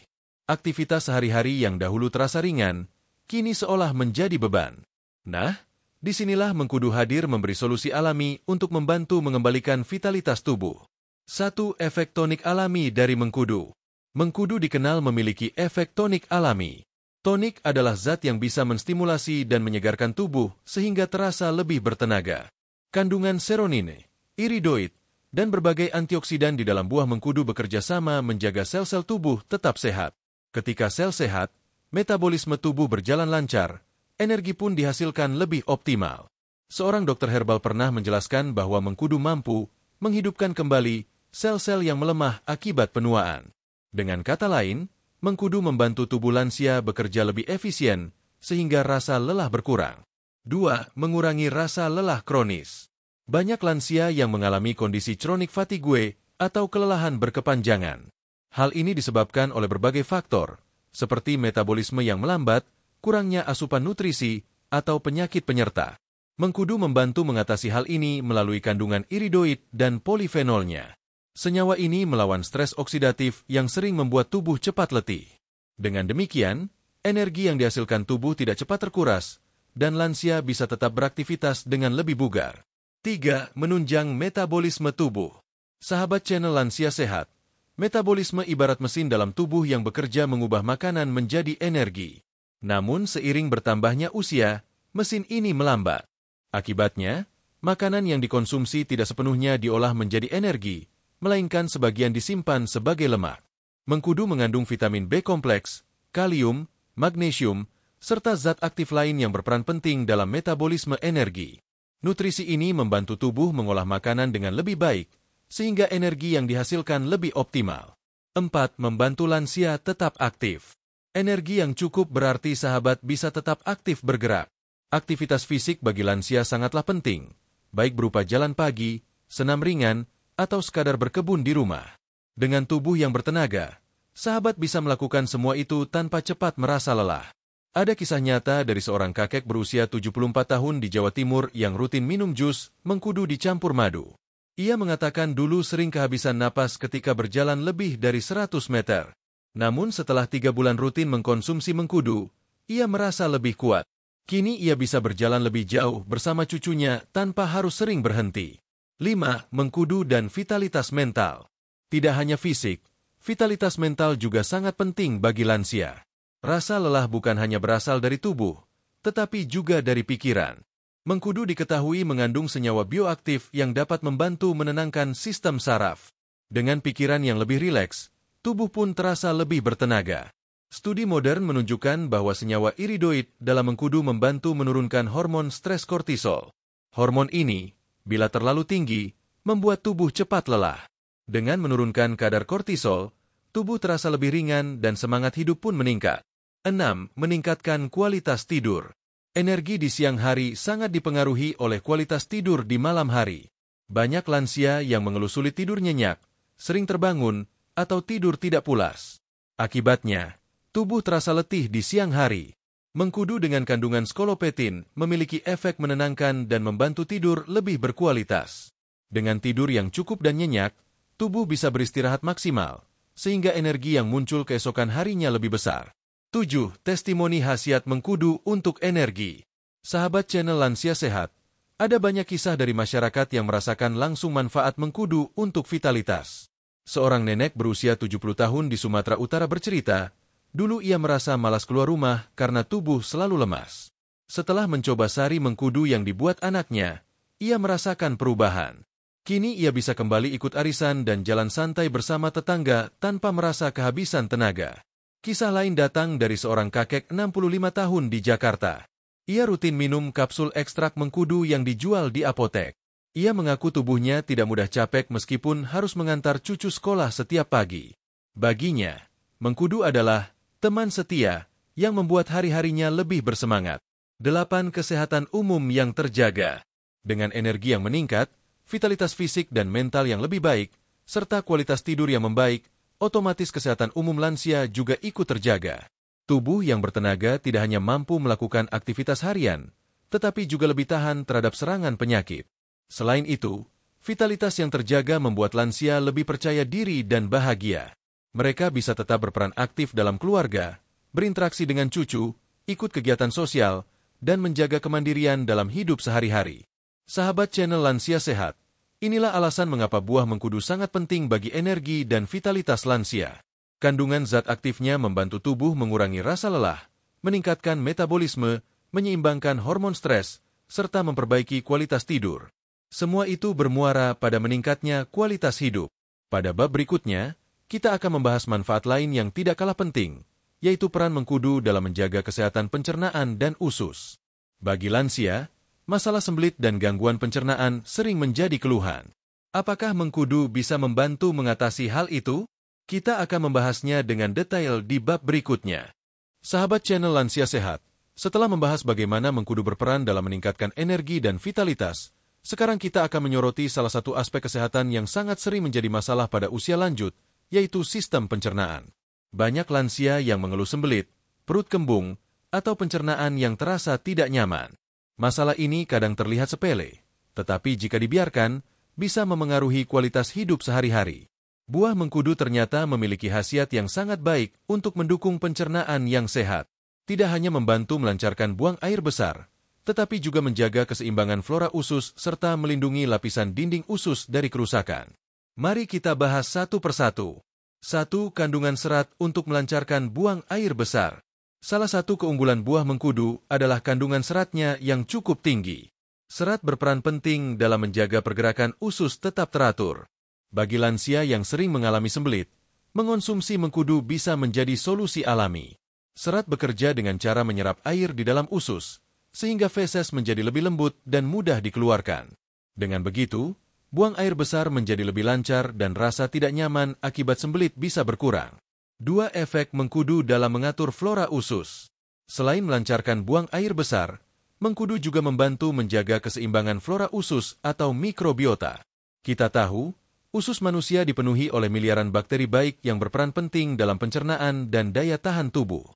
Aktivitas sehari-hari yang dahulu terasa ringan, kini seolah menjadi beban. Nah, disinilah mengkudu hadir memberi solusi alami untuk membantu mengembalikan vitalitas tubuh. 1. Efek tonik alami dari mengkudu. Mengkudu dikenal memiliki efek tonik alami. Tonik adalah zat yang bisa menstimulasi dan menyegarkan tubuh sehingga terasa lebih bertenaga. Kandungan seronine, iridoid, dan berbagai antioksidan di dalam buah mengkudu bekerja sama menjaga sel-sel tubuh tetap sehat. Ketika sel sehat, metabolisme tubuh berjalan lancar, energi pun dihasilkan lebih optimal. Seorang dokter herbal pernah menjelaskan bahwa mengkudu mampu menghidupkan kembali sel-sel yang melemah akibat penuaan. Dengan kata lain, mengkudu membantu tubuh lansia bekerja lebih efisien sehingga rasa lelah berkurang. 2. Mengurangi rasa lelah kronis. Banyak lansia yang mengalami kondisi chronic fatigue atau kelelahan berkepanjangan. Hal ini disebabkan oleh berbagai faktor, seperti metabolisme yang melambat, kurangnya asupan nutrisi, atau penyakit penyerta. Mengkudu membantu mengatasi hal ini melalui kandungan iridoid dan polifenolnya. Senyawa ini melawan stres oksidatif yang sering membuat tubuh cepat letih. Dengan demikian, energi yang dihasilkan tubuh tidak cepat terkuras, dan lansia bisa tetap beraktivitas dengan lebih bugar. 3. Menunjang metabolisme tubuh. Sahabat channel Lansia Sehat, metabolisme ibarat mesin dalam tubuh yang bekerja mengubah makanan menjadi energi. Namun seiring bertambahnya usia, mesin ini melambat. Akibatnya, makanan yang dikonsumsi tidak sepenuhnya diolah menjadi energi, melainkan sebagian disimpan sebagai lemak. Mengkudu mengandung vitamin B kompleks, kalium, magnesium, serta zat aktif lain yang berperan penting dalam metabolisme energi. Nutrisi ini membantu tubuh mengolah makanan dengan lebih baik, sehingga energi yang dihasilkan lebih optimal. 4. Membantu lansia tetap aktif. Energi yang cukup berarti sahabat bisa tetap aktif bergerak. Aktivitas fisik bagi lansia sangatlah penting, baik berupa jalan pagi, senam ringan, atau sekadar berkebun di rumah. Dengan tubuh yang bertenaga, sahabat bisa melakukan semua itu tanpa cepat merasa lelah. Ada kisah nyata dari seorang kakek berusia 74 tahun di Jawa Timur yang rutin minum jus mengkudu dicampur madu. Ia mengatakan dulu sering kehabisan napas ketika berjalan lebih dari 100 meter. Namun setelah 3 bulan rutin mengkonsumsi mengkudu, ia merasa lebih kuat. Kini ia bisa berjalan lebih jauh bersama cucunya tanpa harus sering berhenti. 5. Mengkudu dan vitalitas mental. Tidak hanya fisik, vitalitas mental juga sangat penting bagi lansia. Rasa lelah bukan hanya berasal dari tubuh, tetapi juga dari pikiran. Mengkudu diketahui mengandung senyawa bioaktif yang dapat membantu menenangkan sistem saraf. Dengan pikiran yang lebih rileks, tubuh pun terasa lebih bertenaga. Studi modern menunjukkan bahwa senyawa iridoid dalam mengkudu membantu menurunkan hormon stres kortisol. Hormon ini, bila terlalu tinggi, membuat tubuh cepat lelah. Dengan menurunkan kadar kortisol, tubuh terasa lebih ringan dan semangat hidup pun meningkat. 6. Meningkatkan kualitas tidur. Energi di siang hari sangat dipengaruhi oleh kualitas tidur di malam hari. Banyak lansia yang mengeluh sulit tidur nyenyak, sering terbangun, atau tidur tidak pulas. Akibatnya, tubuh terasa letih di siang hari. Mengkudu dengan kandungan skolopetin memiliki efek menenangkan dan membantu tidur lebih berkualitas. Dengan tidur yang cukup dan nyenyak, tubuh bisa beristirahat maksimal, sehingga energi yang muncul keesokan harinya lebih besar. 7. Testimoni khasiat mengkudu untuk energi. Sahabat channel Lansia Sehat, ada banyak kisah dari masyarakat yang merasakan langsung manfaat mengkudu untuk vitalitas. Seorang nenek berusia 70 tahun di Sumatera Utara bercerita, dulu ia merasa malas keluar rumah karena tubuh selalu lemas. Setelah mencoba sari mengkudu yang dibuat anaknya, ia merasakan perubahan. Kini ia bisa kembali ikut arisan dan jalan santai bersama tetangga tanpa merasa kehabisan tenaga. Kisah lain datang dari seorang kakek 65 tahun di Jakarta. Ia rutin minum kapsul ekstrak mengkudu yang dijual di apotek. Ia mengaku tubuhnya tidak mudah capek meskipun harus mengantar cucu sekolah setiap pagi. Baginya, mengkudu adalah teman setia yang membuat hari-harinya lebih bersemangat. 8. Kesehatan umum yang terjaga. Dengan energi yang meningkat, vitalitas fisik dan mental yang lebih baik, serta kualitas tidur yang membaik, otomatis kesehatan umum lansia juga ikut terjaga. Tubuh yang bertenaga tidak hanya mampu melakukan aktivitas harian, tetapi juga lebih tahan terhadap serangan penyakit. Selain itu, vitalitas yang terjaga membuat lansia lebih percaya diri dan bahagia. Mereka bisa tetap berperan aktif dalam keluarga, berinteraksi dengan cucu, ikut kegiatan sosial, dan menjaga kemandirian dalam hidup sehari-hari. Sahabat channel Lansia Sehat, inilah alasan mengapa buah mengkudu sangat penting bagi energi dan vitalitas lansia. Kandungan zat aktifnya membantu tubuh mengurangi rasa lelah, meningkatkan metabolisme, menyeimbangkan hormon stres, serta memperbaiki kualitas tidur. Semua itu bermuara pada meningkatnya kualitas hidup. Pada bab berikutnya, kita akan membahas manfaat lain yang tidak kalah penting, yaitu peran mengkudu dalam menjaga kesehatan pencernaan dan usus. Bagi lansia, masalah sembelit dan gangguan pencernaan sering menjadi keluhan. Apakah mengkudu bisa membantu mengatasi hal itu? Kita akan membahasnya dengan detail di bab berikutnya. Sahabat channel Lansia Sehat, setelah membahas bagaimana mengkudu berperan dalam meningkatkan energi dan vitalitas, sekarang kita akan menyoroti salah satu aspek kesehatan yang sangat sering menjadi masalah pada usia lanjut, yaitu sistem pencernaan. Banyak lansia yang mengeluh sembelit, perut kembung, atau pencernaan yang terasa tidak nyaman. Masalah ini kadang terlihat sepele, tetapi jika dibiarkan, bisa memengaruhi kualitas hidup sehari-hari. Buah mengkudu ternyata memiliki khasiat yang sangat baik untuk mendukung pencernaan yang sehat. Tidak hanya membantu melancarkan buang air besar, tetapi juga menjaga keseimbangan flora usus serta melindungi lapisan dinding usus dari kerusakan. Mari kita bahas satu persatu. 1. Kandungan serat untuk melancarkan buang air besar. Salah satu keunggulan buah mengkudu adalah kandungan seratnya yang cukup tinggi. Serat berperan penting dalam menjaga pergerakan usus tetap teratur. Bagi lansia yang sering mengalami sembelit, mengonsumsi mengkudu bisa menjadi solusi alami. Serat bekerja dengan cara menyerap air di dalam usus, sehingga feses menjadi lebih lembut dan mudah dikeluarkan. Dengan begitu, buang air besar menjadi lebih lancar dan rasa tidak nyaman akibat sembelit bisa berkurang. 2. Efek mengkudu dalam mengatur flora usus. Selain melancarkan buang air besar, mengkudu juga membantu menjaga keseimbangan flora usus atau mikrobiota. Kita tahu, usus manusia dipenuhi oleh miliaran bakteri baik yang berperan penting dalam pencernaan dan daya tahan tubuh.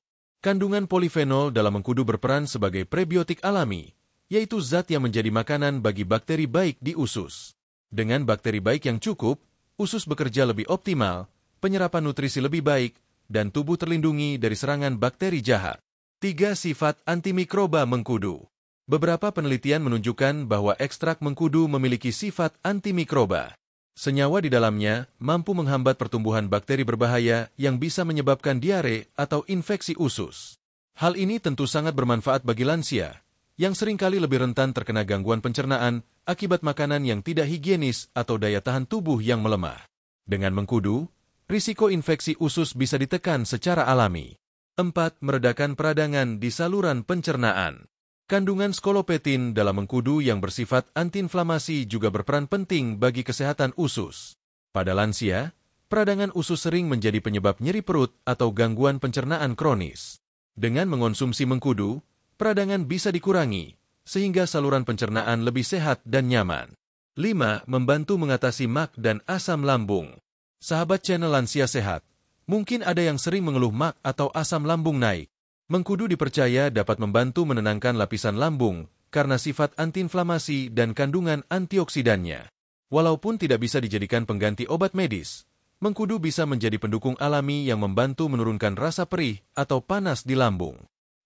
Kandungan polifenol dalam mengkudu berperan sebagai prebiotik alami, yaitu zat yang menjadi makanan bagi bakteri baik di usus. Dengan bakteri baik yang cukup, usus bekerja lebih optimal, penyerapan nutrisi lebih baik, dan tubuh terlindungi dari serangan bakteri jahat. 3. Sifat antimikroba mengkudu. Beberapa penelitian menunjukkan bahwa ekstrak mengkudu memiliki sifat antimikroba. Senyawa di dalamnya mampu menghambat pertumbuhan bakteri berbahaya yang bisa menyebabkan diare atau infeksi usus. Hal ini tentu sangat bermanfaat bagi lansia, yang seringkali lebih rentan terkena gangguan pencernaan akibat makanan yang tidak higienis atau daya tahan tubuh yang melemah. Dengan mengkudu, risiko infeksi usus bisa ditekan secara alami. 4. Meredakan peradangan di saluran pencernaan. Kandungan skolopetin dalam mengkudu yang bersifat antiinflamasi juga berperan penting bagi kesehatan usus. Pada lansia, peradangan usus sering menjadi penyebab nyeri perut atau gangguan pencernaan kronis. Dengan mengonsumsi mengkudu, peradangan bisa dikurangi, sehingga saluran pencernaan lebih sehat dan nyaman. 5. Membantu mengatasi mak dan asam lambung. Sahabat channel Lansia Sehat, mungkin ada yang sering mengeluh mak atau asam lambung naik. Mengkudu dipercaya dapat membantu menenangkan lapisan lambung karena sifat antiinflamasi dan kandungan antioksidannya. Walaupun tidak bisa dijadikan pengganti obat medis, mengkudu bisa menjadi pendukung alami yang membantu menurunkan rasa perih atau panas di lambung.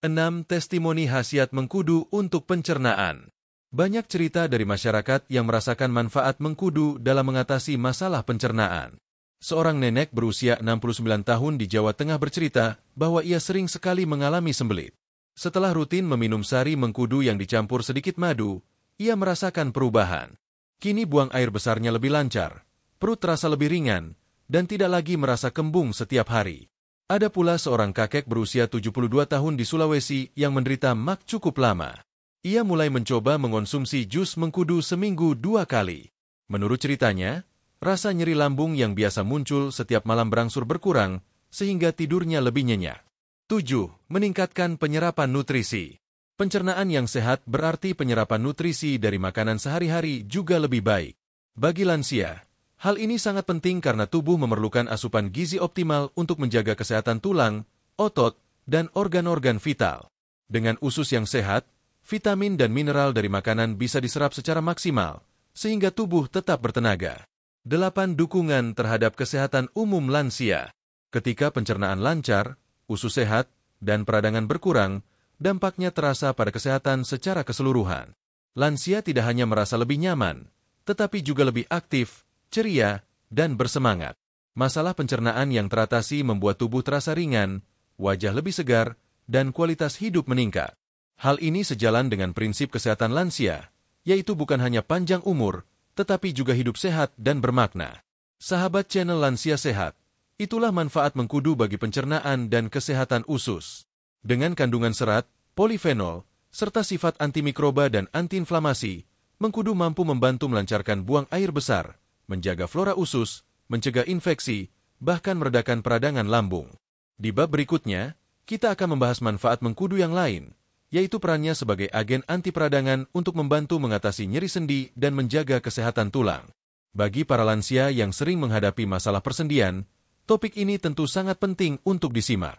6. Testimoni khasiat mengkudu untuk pencernaan. Banyak cerita dari masyarakat yang merasakan manfaat mengkudu dalam mengatasi masalah pencernaan. Seorang nenek berusia 69 tahun di Jawa Tengah bercerita bahwa ia sering sekali mengalami sembelit. Setelah rutin meminum sari mengkudu yang dicampur sedikit madu, ia merasakan perubahan. Kini buang air besarnya lebih lancar, perut terasa lebih ringan, dan tidak lagi merasa kembung setiap hari. Ada pula seorang kakek berusia 72 tahun di Sulawesi yang menderita mak cukup lama. Ia mulai mencoba mengonsumsi jus mengkudu seminggu 2 kali. Menurut ceritanya, rasa nyeri lambung yang biasa muncul setiap malam berangsur berkurang, sehingga tidurnya lebih nyenyak. 7. Meningkatkan penyerapan nutrisi. Pencernaan yang sehat berarti penyerapan nutrisi dari makanan sehari-hari juga lebih baik. Bagi lansia, hal ini sangat penting karena tubuh memerlukan asupan gizi optimal untuk menjaga kesehatan tulang, otot, dan organ-organ vital. Dengan usus yang sehat, vitamin dan mineral dari makanan bisa diserap secara maksimal, sehingga tubuh tetap bertenaga. 8. Dukungan terhadap kesehatan umum lansia. Ketika pencernaan lancar, usus sehat, dan peradangan berkurang, dampaknya terasa pada kesehatan secara keseluruhan. Lansia tidak hanya merasa lebih nyaman, tetapi juga lebih aktif, ceria, dan bersemangat. Masalah pencernaan yang teratasi membuat tubuh terasa ringan, wajah lebih segar, dan kualitas hidup meningkat. Hal ini sejalan dengan prinsip kesehatan lansia, yaitu bukan hanya panjang umur, tetapi juga hidup sehat dan bermakna. Sahabat channel Lansia Sehat, itulah manfaat mengkudu bagi pencernaan dan kesehatan usus. Dengan kandungan serat, polifenol, serta sifat antimikroba dan antiinflamasi, mengkudu mampu membantu melancarkan buang air besar, menjaga flora usus, mencegah infeksi, bahkan meredakan peradangan lambung. Di bab berikutnya, kita akan membahas manfaat mengkudu yang lain, yaitu perannya sebagai agen anti peradangan untuk membantu mengatasi nyeri sendi dan menjaga kesehatan tulang. Bagi para lansia yang sering menghadapi masalah persendian, topik ini tentu sangat penting untuk disimak.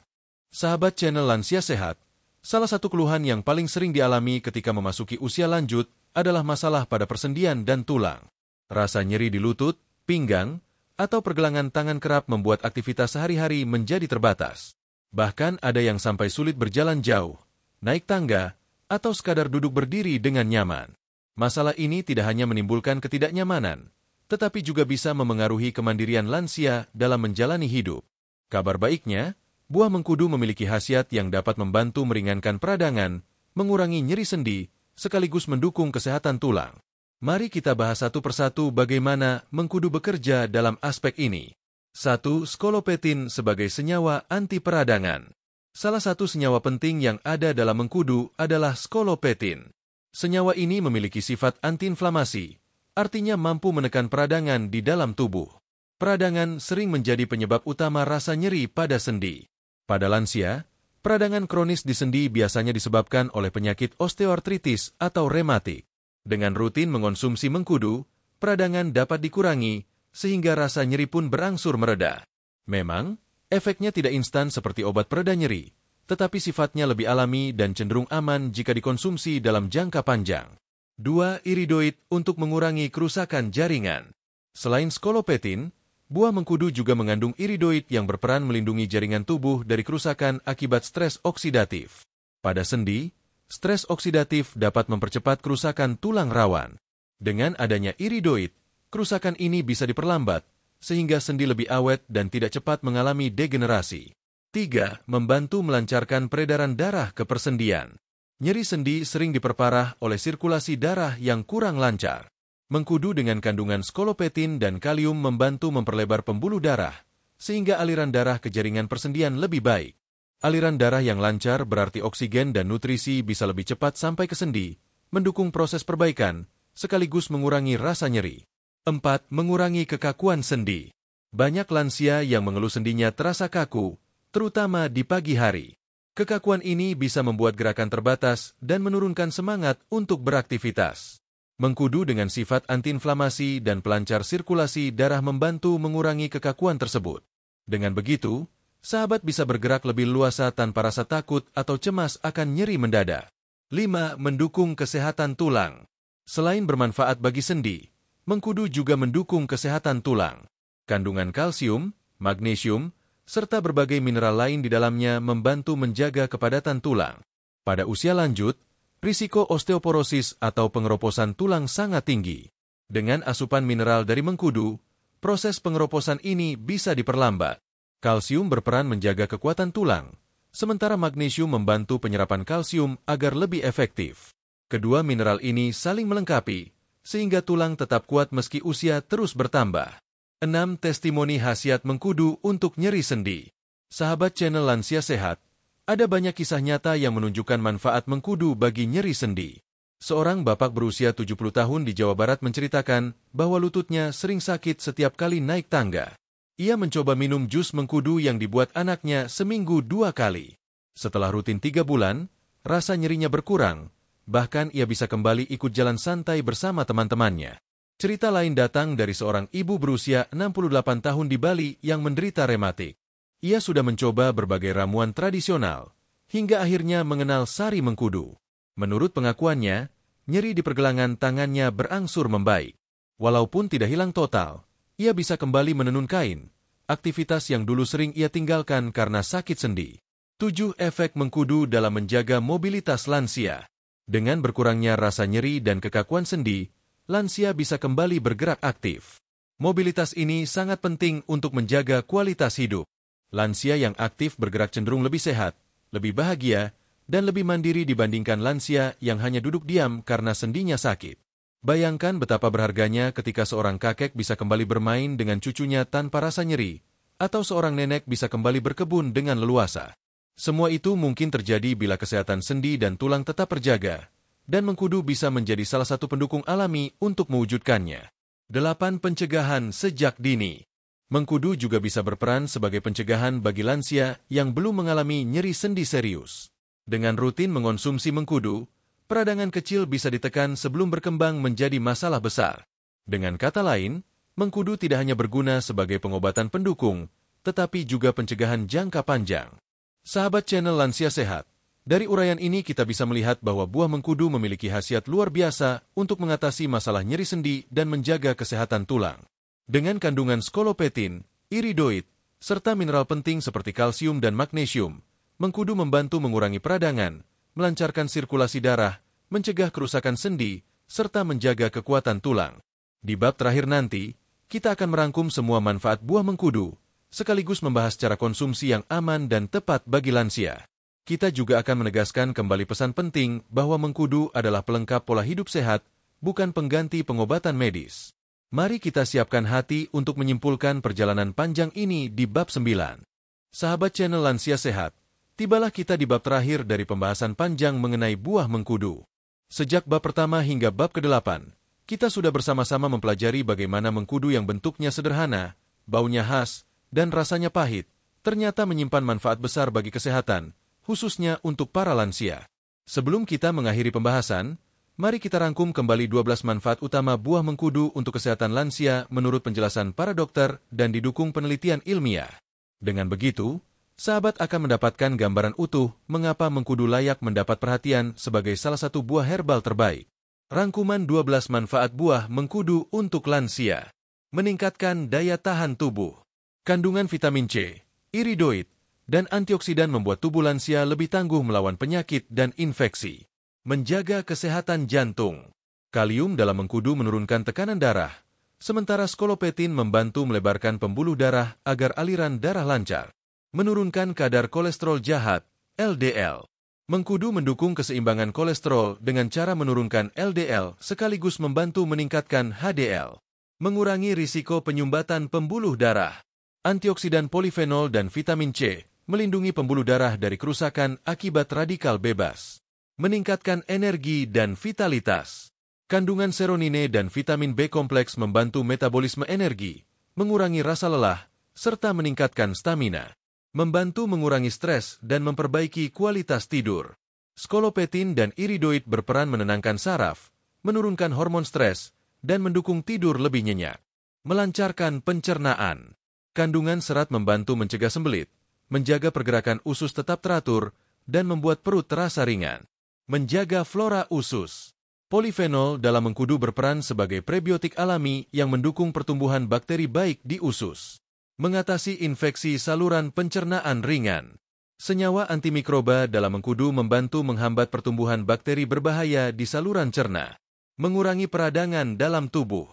Sahabat channel Lansia Sehat, salah satu keluhan yang paling sering dialami ketika memasuki usia lanjut adalah masalah pada persendian dan tulang. Rasa nyeri di lutut, pinggang, atau pergelangan tangan kerap membuat aktivitas sehari-hari menjadi terbatas. Bahkan ada yang sampai sulit berjalan jauh, naik tangga, atau sekadar duduk berdiri dengan nyaman. Masalah ini tidak hanya menimbulkan ketidaknyamanan, tetapi juga bisa memengaruhi kemandirian lansia dalam menjalani hidup. Kabar baiknya, buah mengkudu memiliki khasiat yang dapat membantu meringankan peradangan, mengurangi nyeri sendi, sekaligus mendukung kesehatan tulang. Mari kita bahas satu persatu bagaimana mengkudu bekerja dalam aspek ini. 1. Skolopetin sebagai senyawa anti peradangan. Salah satu senyawa penting yang ada dalam mengkudu adalah skolopetin. Senyawa ini memiliki sifat antiinflamasi, artinya mampu menekan peradangan di dalam tubuh. Peradangan sering menjadi penyebab utama rasa nyeri pada sendi. Pada lansia, peradangan kronis di sendi biasanya disebabkan oleh penyakit osteoartritis atau rematik. Dengan rutin mengonsumsi mengkudu, peradangan dapat dikurangi, sehingga rasa nyeri pun berangsur mereda. Memang, efeknya tidak instan seperti obat pereda nyeri, tetapi sifatnya lebih alami dan cenderung aman jika dikonsumsi dalam jangka panjang. 2. Iridoid untuk mengurangi kerusakan jaringan. Selain skolopetin, buah mengkudu juga mengandung iridoid yang berperan melindungi jaringan tubuh dari kerusakan akibat stres oksidatif. Pada sendi, stres oksidatif dapat mempercepat kerusakan tulang rawan. Dengan adanya iridoid, kerusakan ini bisa diperlambat, sehingga sendi lebih awet dan tidak cepat mengalami degenerasi. 3. Membantu melancarkan peredaran darah ke persendian. Nyeri sendi sering diperparah oleh sirkulasi darah yang kurang lancar. Mengkudu dengan kandungan skolopetin dan kalium membantu memperlebar pembuluh darah, sehingga aliran darah ke jaringan persendian lebih baik. Aliran darah yang lancar berarti oksigen dan nutrisi bisa lebih cepat sampai ke sendi, mendukung proses perbaikan, sekaligus mengurangi rasa nyeri. 4. Mengurangi kekakuan sendi. Banyak lansia yang mengeluh sendinya terasa kaku, terutama di pagi hari. Kekakuan ini bisa membuat gerakan terbatas dan menurunkan semangat untuk beraktivitas. Mengkudu dengan sifat antiinflamasi dan pelancar sirkulasi darah membantu mengurangi kekakuan tersebut. Dengan begitu, sahabat bisa bergerak lebih luasa tanpa rasa takut atau cemas akan nyeri mendadak. 5. Mendukung kesehatan tulang. Selain bermanfaat bagi sendi, mengkudu juga mendukung kesehatan tulang. Kandungan kalsium, magnesium, serta berbagai mineral lain di dalamnya membantu menjaga kepadatan tulang. Pada usia lanjut, risiko osteoporosis atau pengeroposan tulang sangat tinggi. Dengan asupan mineral dari mengkudu, proses pengeroposan ini bisa diperlambat. Kalsium berperan menjaga kekuatan tulang, sementara magnesium membantu penyerapan kalsium agar lebih efektif. Kedua mineral ini saling melengkapi, sehingga tulang tetap kuat meski usia terus bertambah. 6. Testimoni khasiat mengkudu untuk nyeri sendi. Sahabat channel Lansia Sehat, ada banyak kisah nyata yang menunjukkan manfaat mengkudu bagi nyeri sendi. Seorang bapak berusia 70 tahun di Jawa Barat menceritakan bahwa lututnya sering sakit setiap kali naik tangga. Ia mencoba minum jus mengkudu yang dibuat anaknya seminggu 2 kali. Setelah rutin 3 bulan, rasa nyerinya berkurang, bahkan ia bisa kembali ikut jalan santai bersama teman-temannya. Cerita lain datang dari seorang ibu berusia 68 tahun di Bali yang menderita rematik. Ia sudah mencoba berbagai ramuan tradisional, hingga akhirnya mengenal sari mengkudu. Menurut pengakuannya, nyeri di pergelangan tangannya berangsur membaik. Walaupun tidak hilang total, ia bisa kembali menenun kain, aktivitas yang dulu sering ia tinggalkan karena sakit sendi. 7. Efek mengkudu dalam menjaga mobilitas lansia. Dengan berkurangnya rasa nyeri dan kekakuan sendi, lansia bisa kembali bergerak aktif. Mobilitas ini sangat penting untuk menjaga kualitas hidup. Lansia yang aktif bergerak cenderung lebih sehat, lebih bahagia, dan lebih mandiri dibandingkan lansia yang hanya duduk diam karena sendinya sakit. Bayangkan betapa berharganya ketika seorang kakek bisa kembali bermain dengan cucunya tanpa rasa nyeri, atau seorang nenek bisa kembali berkebun dengan leluasa. Semua itu mungkin terjadi bila kesehatan sendi dan tulang tetap terjaga, dan mengkudu bisa menjadi salah satu pendukung alami untuk mewujudkannya. 8. Pencegahan sejak dini. Mengkudu juga bisa berperan sebagai pencegahan bagi lansia yang belum mengalami nyeri sendi serius. Dengan rutin mengonsumsi mengkudu, peradangan kecil bisa ditekan sebelum berkembang menjadi masalah besar. Dengan kata lain, mengkudu tidak hanya berguna sebagai pengobatan pendukung, tetapi juga pencegahan jangka panjang. Sahabat channel Lansia Sehat, dari uraian ini kita bisa melihat bahwa buah mengkudu memiliki khasiat luar biasa untuk mengatasi masalah nyeri sendi dan menjaga kesehatan tulang. Dengan kandungan skolopetin, iridoid, serta mineral penting seperti kalsium dan magnesium, mengkudu membantu mengurangi peradangan, melancarkan sirkulasi darah, mencegah kerusakan sendi, serta menjaga kekuatan tulang. Di bab terakhir nanti, kita akan merangkum semua manfaat buah mengkudu, sekaligus membahas cara konsumsi yang aman dan tepat bagi lansia. Kita juga akan menegaskan kembali pesan penting bahwa mengkudu adalah pelengkap pola hidup sehat, bukan pengganti pengobatan medis. Mari kita siapkan hati untuk menyimpulkan perjalanan panjang ini di bab 9. Sahabat channel Lansia Sehat, tibalah kita di bab terakhir dari pembahasan panjang mengenai buah mengkudu. Sejak bab pertama hingga bab ke-8, kita sudah bersama-sama mempelajari bagaimana mengkudu yang bentuknya sederhana, baunya khas, dan rasanya pahit, ternyata menyimpan manfaat besar bagi kesehatan, khususnya untuk para lansia. Sebelum kita mengakhiri pembahasan, mari kita rangkum kembali 12 manfaat utama buah mengkudu untuk kesehatan lansia menurut penjelasan para dokter dan didukung penelitian ilmiah. Dengan begitu, sahabat akan mendapatkan gambaran utuh mengapa mengkudu layak mendapat perhatian sebagai salah satu buah herbal terbaik. Rangkuman 12 manfaat buah mengkudu untuk lansia. Meningkatkan daya tahan tubuh. Kandungan vitamin C, iridoid, dan antioksidan membuat tubuh lansia lebih tangguh melawan penyakit dan infeksi. Menjaga kesehatan jantung. Kalium dalam mengkudu menurunkan tekanan darah, sementara skolopetin membantu melebarkan pembuluh darah agar aliran darah lancar. Menurunkan kadar kolesterol jahat, LDL. Mengkudu mendukung keseimbangan kolesterol dengan cara menurunkan LDL sekaligus membantu meningkatkan HDL. Mengurangi risiko penyumbatan pembuluh darah. Antioksidan polifenol dan vitamin C melindungi pembuluh darah dari kerusakan akibat radikal bebas. Meningkatkan energi dan vitalitas. Kandungan seronine dan vitamin B kompleks membantu metabolisme energi, mengurangi rasa lelah, serta meningkatkan stamina. Membantu mengurangi stres dan memperbaiki kualitas tidur. Skolopetin dan iridoid berperan menenangkan saraf, menurunkan hormon stres, dan mendukung tidur lebih nyenyak. Melancarkan pencernaan. Kandungan serat membantu mencegah sembelit, menjaga pergerakan usus tetap teratur, dan membuat perut terasa ringan. Menjaga flora usus. Polifenol dalam mengkudu berperan sebagai prebiotik alami yang mendukung pertumbuhan bakteri baik di usus. Mengatasi infeksi saluran pencernaan ringan. Senyawa antimikroba dalam mengkudu membantu menghambat pertumbuhan bakteri berbahaya di saluran cerna. Mengurangi peradangan dalam tubuh.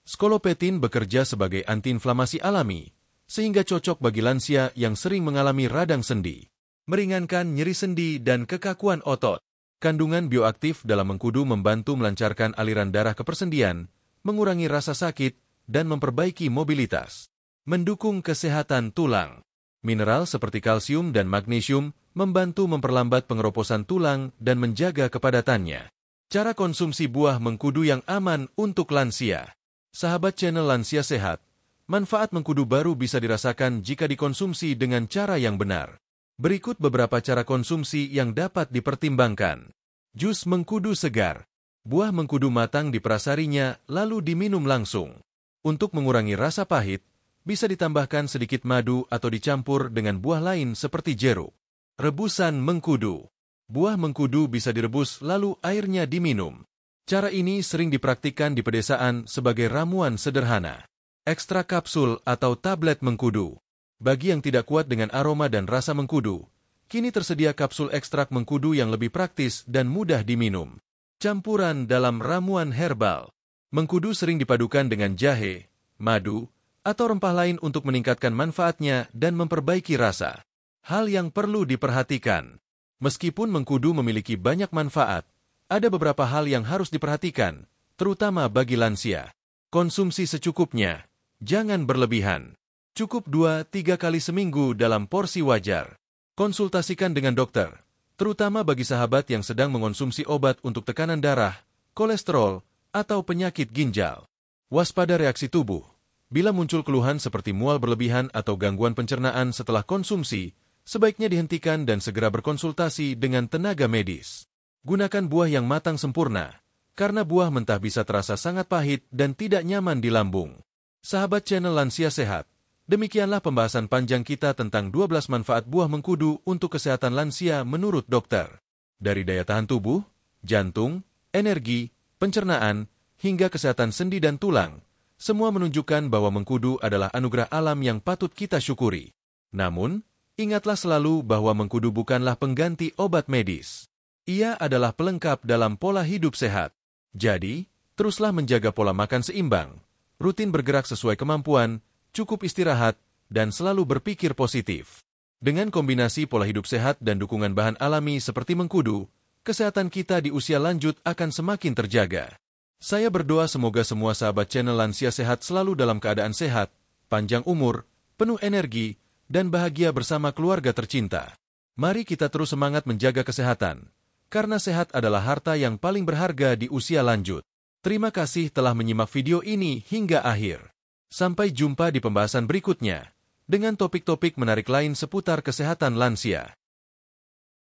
Skolopetin bekerja sebagai antiinflamasi alami, sehingga cocok bagi lansia yang sering mengalami radang sendi. Meringankan nyeri sendi dan kekakuan otot. Kandungan bioaktif dalam mengkudu membantu melancarkan aliran darah ke persendian, mengurangi rasa sakit, dan memperbaiki mobilitas. Mendukung kesehatan tulang. Mineral seperti kalsium dan magnesium membantu memperlambat pengeroposan tulang dan menjaga kepadatannya. Cara konsumsi buah mengkudu yang aman untuk lansia. Sahabat channel Lansia Sehat, manfaat mengkudu baru bisa dirasakan jika dikonsumsi dengan cara yang benar. Berikut beberapa cara konsumsi yang dapat dipertimbangkan. Jus mengkudu segar. Buah mengkudu matang diperasarinya lalu diminum langsung. Untuk mengurangi rasa pahit, bisa ditambahkan sedikit madu atau dicampur dengan buah lain seperti jeruk. Rebusan mengkudu. Buah mengkudu bisa direbus lalu airnya diminum. Cara ini sering dipraktikkan di pedesaan sebagai ramuan sederhana. Ekstrak kapsul atau tablet mengkudu. Bagi yang tidak kuat dengan aroma dan rasa mengkudu, kini tersedia kapsul ekstrak mengkudu yang lebih praktis dan mudah diminum. Campuran dalam ramuan herbal. Mengkudu sering dipadukan dengan jahe, madu, atau rempah lain untuk meningkatkan manfaatnya dan memperbaiki rasa. Hal yang perlu diperhatikan. Meskipun mengkudu memiliki banyak manfaat, ada beberapa hal yang harus diperhatikan, terutama bagi lansia. Konsumsi secukupnya. Jangan berlebihan. Cukup 2-3 kali seminggu dalam porsi wajar. Konsultasikan dengan dokter, terutama bagi sahabat yang sedang mengonsumsi obat untuk tekanan darah, kolesterol, atau penyakit ginjal. Waspada reaksi tubuh. Bila muncul keluhan seperti mual berlebihan atau gangguan pencernaan setelah konsumsi, sebaiknya dihentikan dan segera berkonsultasi dengan tenaga medis. Gunakan buah yang matang sempurna, karena buah mentah bisa terasa sangat pahit dan tidak nyaman di lambung. Sahabat channel Lansia Sehat, demikianlah pembahasan panjang kita tentang 12 manfaat buah mengkudu untuk kesehatan lansia menurut dokter. Dari daya tahan tubuh, jantung, energi, pencernaan, hingga kesehatan sendi dan tulang, semua menunjukkan bahwa mengkudu adalah anugerah alam yang patut kita syukuri. Namun, ingatlah selalu bahwa mengkudu bukanlah pengganti obat medis. Ia adalah pelengkap dalam pola hidup sehat. Jadi, teruslah menjaga pola makan seimbang, rutin bergerak sesuai kemampuan, cukup istirahat, dan selalu berpikir positif. Dengan kombinasi pola hidup sehat dan dukungan bahan alami seperti mengkudu, kesehatan kita di usia lanjut akan semakin terjaga. Saya berdoa semoga semua sahabat channel Lansia Sehat selalu dalam keadaan sehat, panjang umur, penuh energi, dan bahagia bersama keluarga tercinta. Mari kita terus semangat menjaga kesehatan, karena sehat adalah harta yang paling berharga di usia lanjut. Terima kasih telah menyimak video ini hingga akhir. Sampai jumpa di pembahasan berikutnya, dengan topik-topik menarik lain seputar kesehatan lansia.